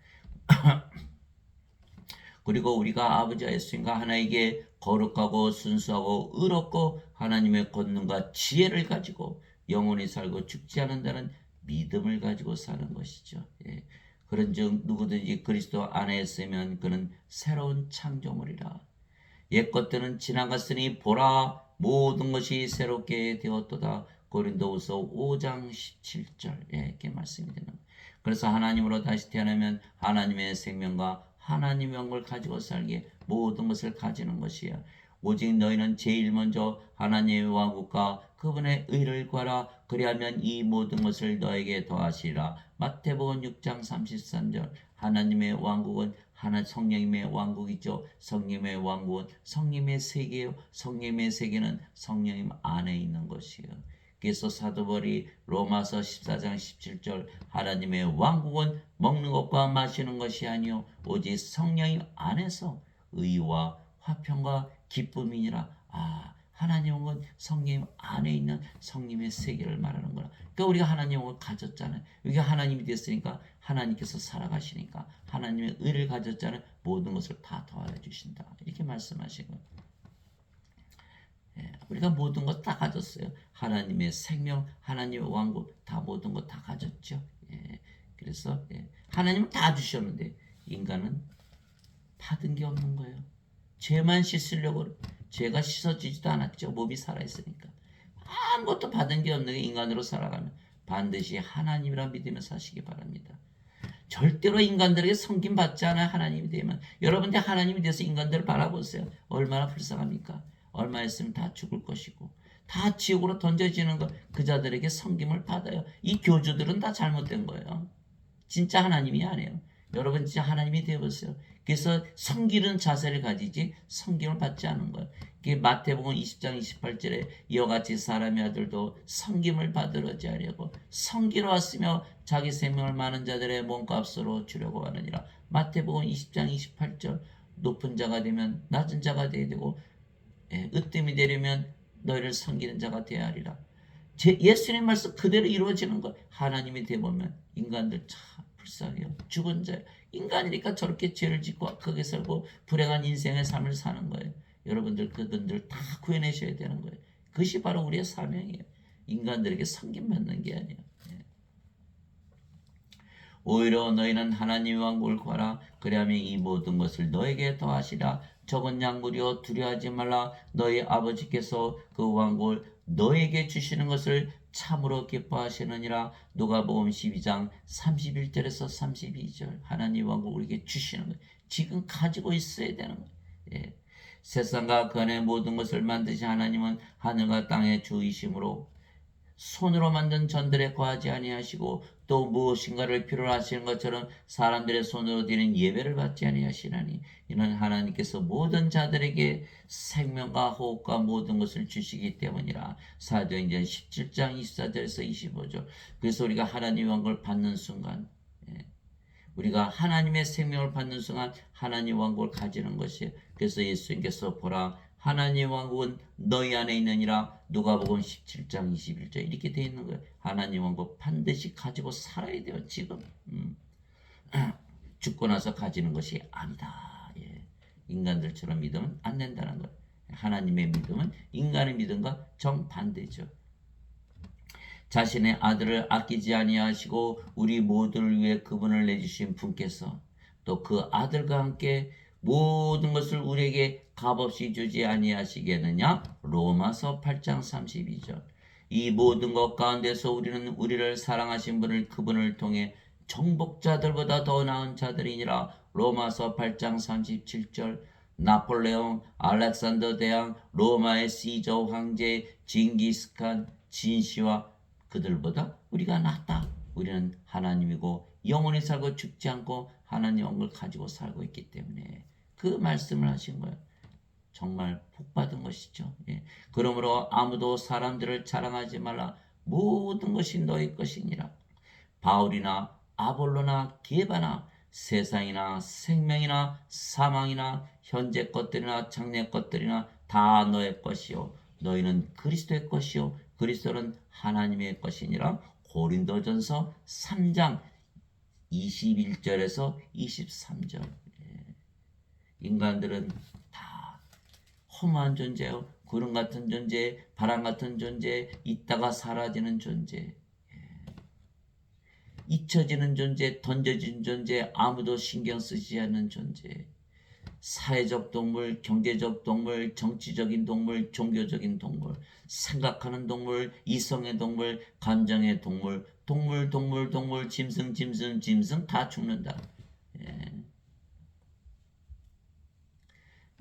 그리고 우리가 아버지와 예수님과 하나에게 거룩하고 순수하고 의롭고 하나님의 권능과 지혜를 가지고 영원히 살고 죽지 않는다는 믿음을 가지고 사는 것이죠. 그런즉 누구든지 그리스도 안에 있으면 그는 새로운 창조물이라. 옛 것들은 지나갔으니 보라 모든 것이 새롭게 되었도다. 고린도후서 5장 17절 이렇게 말씀이 되는 거예요. 그래서 하나님으로 다시 태어나면 하나님의 생명과 하나님의 영을 가지고 살기에 모든 것을 가지는 것이에요. 오직 너희는 제일 먼저 하나님의 왕국과 그분의 의를 구하라. 그리하면 이 모든 것을 너에게 더하시리라. 마태복음 6장 33절. 하나님의 왕국은 하나 성령님의 왕국이죠. 성령님의 왕국은 성령님의 세계요. 성령님의 세계는 성령님 안에 있는 것이요. 그래서 사도 바울이 로마서 14장 17절 하나님의 왕국은 먹는 것과 마시는 것이 아니요 오직 성령님 안에서 의와 화평과 기쁨이니라. 하나님은 성령 안에 있는 성령의 세계를 말하는 거라. 그러니까 우리가 하나님을 가졌잖아요. 우리가 하나님이 됐으니까 하나님께서 살아가시니까 하나님의 의를 가졌잖아요. 모든 것을 다 더하여 주신다. 이렇게 말씀하신 거예요. 우리가 모든 것 다 가졌어요. 하나님의 생명, 하나님의 왕국 다 모든 것 다 가졌죠. 그래서 하나님은 다 주셨는데 인간은 받은 게 없는 거예요. 죄만 씻으려고 죄가 씻어지지도 않았죠. 몸이 살아있으니까. 아무것도 받은 게 없는 게 인간으로 살아가면 반드시 하나님이라 믿으며 사시기 바랍니다. 절대로 인간들에게 섬김 받지 않아요. 하나님이 되면. 여러분들 하나님이 돼서 인간들을 바라보세요. 얼마나 불쌍합니까? 얼마 있으면 다 죽을 것이고 다 지옥으로 던져지는 것, 그 자들에게 섬김을 받아요. 이 교주들은 다 잘못된 거예요. 진짜 하나님이 아니에요. 여러분 진짜 하나님이 되어보세요. 그래서 섬기는 자세를 가지지 섬김을 받지 않은 거예요. 마태복음 20장 28절에 이와 같이 사람의 아들도 섬김을 받으러지 하려고 섬기러 왔으며 자기 생명을 많은 자들의 몸값으로 주려고 하느니라. 마태복음 20장 28절 높은 자가 되면 낮은 자가 되어야 되고 으뜸이 되려면 너희를 섬기는 자가 되어야 하리라. 예수님 말씀 그대로 이루어지는 거. 하나님이 되보면 인간들 참 불쌍해요. 죽은 자 인간이니까 저렇게 죄를 짓고 악하게 살고 불행한 인생의 삶을 사는 거예요. 여러분들 그분들 다 구해내셔야 되는 거예요. 그것이 바로 우리의 사명이에요. 인간들에게 섬김받는 게 아니에요. 오히려 너희는 하나님의 왕국을 구하라. 그리하면 이 모든 것을 너에게 더하시라. 적은 양무리여 두려워하지 말라. 너희 아버지께서 그 왕국을 너에게 주시는 것을 참으로 기뻐하시느니라. 누가복음 12장 31절에서 32절. 하나님 왕국 우리에게 주시는 거예요. 지금 가지고 있어야 되는 거예요. 세상과 그 안의 모든 것을 만드신 하나님은 하늘과 땅의 주이심으로 손으로 만든 전들에 거하지 아니하시고 또 무엇인가를 필요로 하시는 것처럼 사람들의 손으로 드리는 예배를 받지 아니하시나니 이는 하나님께서 모든 자들에게 생명과 호흡과 모든 것을 주시기 때문이라. 사도행전 17장 24절에서 25절. 그래서 우리가 하나님의 왕국을 받는 순간 우리가 하나님의 생명을 받는 순간 하나님 왕국을 가지는 것이에요. 그래서 예수님께서 보라 하나님 왕국은 너희 안에 있느니라. 누가복음 17장 21절 이렇게 되어 있는 거예요. 하나님 왕국 반드시 가지고 살아야 돼요. 지금 죽고 나서 가지는 것이 아니다. 인간들처럼 믿으면 안 된다는 거예요. 하나님의 믿음은 인간의 믿음과 정반대죠. 자신의 아들을 아끼지 아니하시고 우리 모두를 위해 그분을 내주신 분께서 또 그 아들과 함께 모든 것을 우리에게 값없이 주지 아니하시겠느냐? 로마서 8장 32절. 이 모든 것 가운데서 우리는 우리를 사랑하신 분을 그분을 통해 정복자들보다 더 나은 자들이니라. 로마서 8장 37절. 나폴레옹, 알렉산더 대왕, 로마의 시저 황제, 징기스칸, 진시와 그들보다 우리가 낫다. 우리는 하나님이고 영원히 살고 죽지 않고 하나님 왕국을 가지고 살고 있기 때문에 그 말씀을 하신 거예요. 정말 복받은 것이죠. 그러므로 아무도 사람들을 자랑하지 말라. 모든 것이 너희 것이니라. 바울이나 아볼로나 게바나 세상이나 생명이나 사망이나 현재 것들이나 장래 것들이나 다 너의 것이요 너희는 그리스도의 것이요 그리스도는 하나님의 것이니라. 고린도전서 3장 21절에서 23절. 인간들은 다 허무한 존재요. 구름 같은 존재, 바람 같은 존재, 있다가 사라지는 존재, 잊혀지는 존재, 던져진 존재, 아무도 신경 쓰지 않는 존재. 사회적 동물, 경제적 동물, 정치적인 동물, 종교적인 동물, 생각하는 동물, 이성의 동물, 감정의 동물, 동물, 짐승 다 죽는다.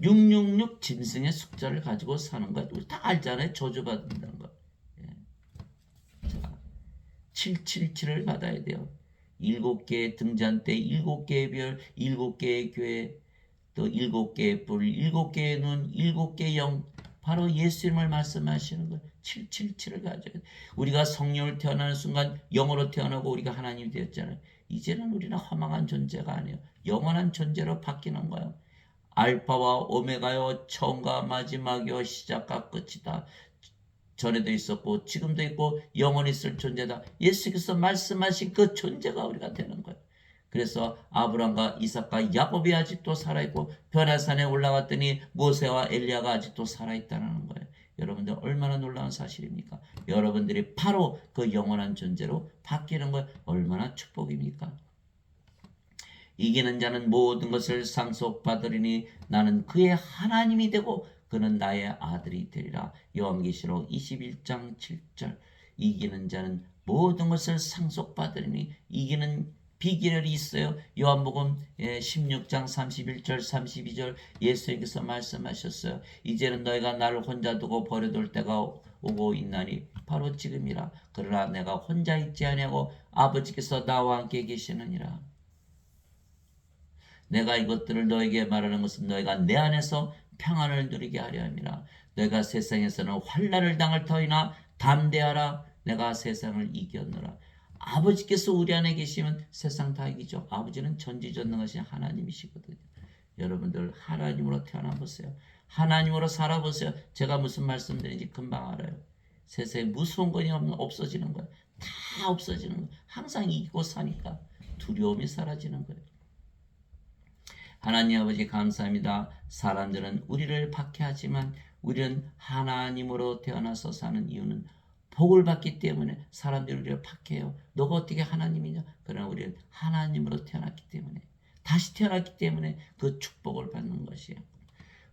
666 짐승의 숫자를 가지고 사는 것. 우리 다 알잖아요. 저주받는다는 거. 예. 자, 777을 받아야 돼요. 7개의 등잔대, 7개의 별, 7개의 교회, 또 7개의 뿔, 7개의 눈, 7개의 영. 바로 예수님을 말씀하시는 거예요. 777을 가져야 돼. 우리가 성령을 태어나는 순간 영으로 태어나고 우리가 하나님이 되었잖아요. 이제는 우리는 허망한 존재가 아니에요. 영원한 존재로 바뀌는 거예요. 알파와 오메가요, 처음과 마지막이요, 시작과 끝이다. 전에도 있었고 지금도 있고 영원히 있을 존재다. 예수께서 말씀하신 그 존재가 우리가 되는 거예요. 그래서 아브람과 이삭과 야곱이 아직도 살아있고 변화산에 올라갔더니 모세와 엘리야가 아직도 살아있다는 거예요. 여러분들 얼마나 놀라운 사실입니까? 여러분들이 바로 그 영원한 존재로 바뀌는 거예요. 얼마나 축복입니까? 이기는 자는 모든 것을 상속받으리니 나는 그의 하나님이 되고 그는 나의 아들이 되리라. 요한계시록 21장 7절. 이기는 자는 모든 것을 상속받으리니 이기는 비결이 있어요. 요한복음 16장 31절 32절 예수님께서 말씀하셨어요. 이제는 너희가 나를 혼자 두고 버려둘 때가 오고 있나니 바로 지금이라. 그러나 내가 혼자 있지 아니하고 아버지께서 나와 함께 계시느니라. 내가 이것들을 너에게 말하는 것은 너희가 내 안에서 평안을 누리게 하려 함이라. 너희가 세상에서는 환난을 당할 터이나 담대하라. 내가 세상을 이겼노라. 아버지께서 우리 안에 계시면 세상 다 이기죠. 아버지는 전지전능하신 하나님이시거든요. 여러분들 하나님으로 태어나보세요. 하나님으로 살아보세요. 제가 무슨 말씀드리는지 금방 알아요. 세상에 무서운 것이 없어지는 거예요. 다 없어지는 거예요. 항상 이기고 사니까 두려움이 사라지는 거예요. 하나님 아버지 감사합니다. 사람들은 우리를 박해하지만 우리는 하나님으로 태어나서 사는 이유는 복을 받기 때문에 사람들이 우리를 박해해요. 너가 어떻게 하나님이냐? 그러나 우리는 하나님으로 태어났기 때문에 다시 태어났기 때문에 그 축복을 받는 것이에요.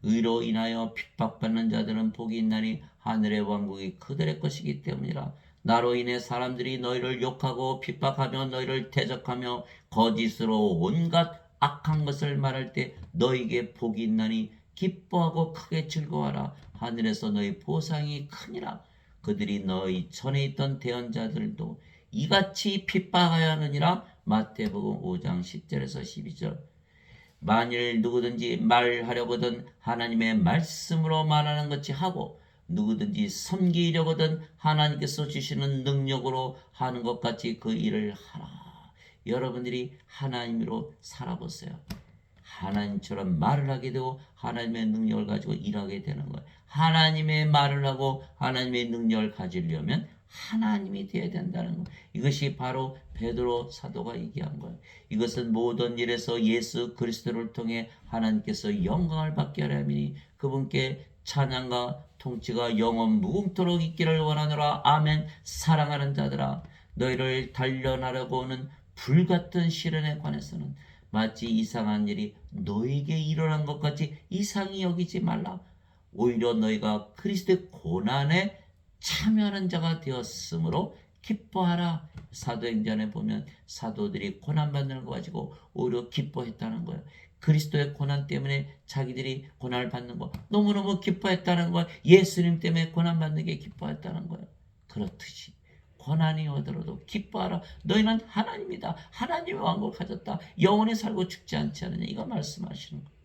의로 인하여 핍박받는 자들은 복이 있나니 하늘의 왕국이 그들의 것이기 때문이라. 나로 인해 사람들이 너희를 욕하고 핍박하며 너희를 대적하며 거짓으로 온갖 악한 것을 말할 때 너희에게 복이 있나니 기뻐하고 크게 즐거워하라. 하늘에서 너희 보상이 크니라. 그들이 너희 전에 있던 대언자들도 이같이 핍박하여 하느니라. 마태복음 5장 10절에서 12절. 만일 누구든지 말하려거든 하나님의 말씀으로 말하는 것이 하고 누구든지 섬기려거든 하나님께서 주시는 능력으로 하는 것 같이 그 일을 하라. 여러분들이 하나님으로 살아보세요. 하나님처럼 말을 하게 되고 하나님의 능력을 가지고 일하게 되는 거예요. 하나님의 말을 하고 하나님의 능력을 가지려면 하나님이 되어야 된다는 것. 이것이 바로 베드로 사도가 얘기한 거예요. 이것은 모든 일에서 예수 그리스도를 통해 하나님께서 영광을 받게 하려 함이니 그분께 찬양과 통치가 영원 무궁토록 있기를 원하노라. 아멘. 사랑하는 자들아, 너희를 단련하려고 하는 불같은 시련에 관해서는 마치 이상한 일이 너에게 일어난 것 같이 이상히 여기지 말라. 오히려 너희가 그리스도의 고난에 참여하는 자가 되었으므로 기뻐하라. 사도행전에 보면 사도들이 고난받는 거 가지고 오히려 기뻐했다는 거예요. 그리스도의 고난 때문에 자기들이 고난을 받는 거 너무너무 기뻐했다는 거예요. 예수님 때문에 고난받는 게 기뻐했다는 거예요. 그렇듯이 고난이 오더라도 기뻐하라. 너희는 하나님이다. 하나님의 왕국을 가졌다. 영원히 살고 죽지 않지 않느냐. 이거 말씀하시는 거예요.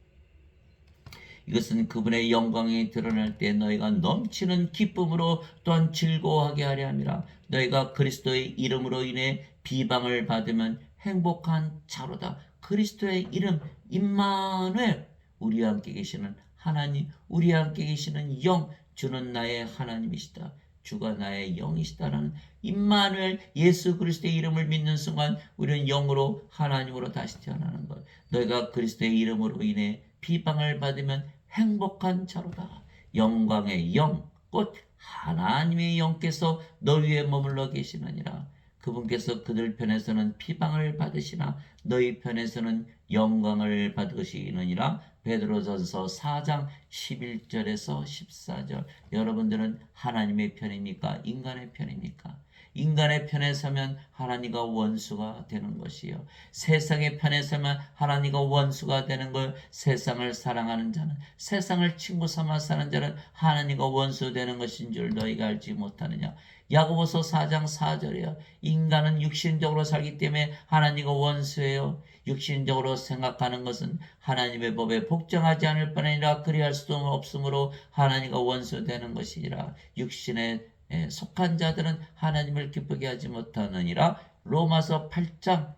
이것은 그분의 영광이 드러날 때 너희가 넘치는 기쁨으로 또한 즐거워하게 하려 함이라. 너희가 그리스도의 이름으로 인해 비방을 받으면 행복한 자로다. 그리스도의 이름 임마누엘, 우리와 함께 계시는 하나님, 우리와 함께 계시는 영, 주는 나의 하나님이시다. 주가 나의 영이시다라는 임마누엘 예수 그리스도의 이름을 믿는 순간 우리는 영으로 하나님으로 다시 태어나는 것. 너희가 그리스도의 이름으로 인해 비방을 받으면 행복한 자로다. 영광의 영, 곧 하나님의 영께서 너희 위에 머물러 계시느니라. 그분께서 그들 편에서는 비방을 받으시나 너희 편에서는 영광을 받으시느니라. 베드로전서 4장 11절에서 14절. 여러분들은 하나님의 편입니까? 인간의 편입니까? 인간의 편에 서면 하나님과 원수가 되는 것이요. 세상의 편에 서면 하나님과 원수가 되는 걸 세상을 사랑하는 자는 세상을 친구 삼아 사는 자는 하나님과 원수 되는 것인 줄 너희가 알지 못하느냐. 야고보서 4장 4절이요. 인간은 육신적으로 살기 때문에 하나님과 원수예요. 육신적으로 생각하는 것은 하나님의 법에 복종하지 않을 뿐 아니라 그리할 수도 없으므로 하나님과 원수되는 것이니라. 육신에 속한 자들은 하나님을 기쁘게 하지 못하느니라. 로마서 8장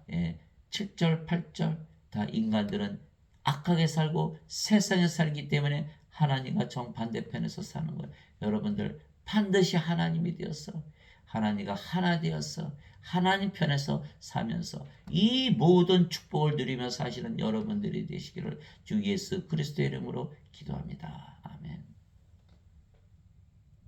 7절 8절. 다 인간들은 악하게 살고 세상에 살기 때문에 하나님과 정반대편에서 사는 거예요. 여러분들 반드시 하나님이 되었어. 하나님과 하나 되었어. 하나님 편에서 사면서 이 모든 축복을 누리며 사시는 여러분들이 되시기를 주 예수 그리스도의 이름으로 기도합니다. 아멘.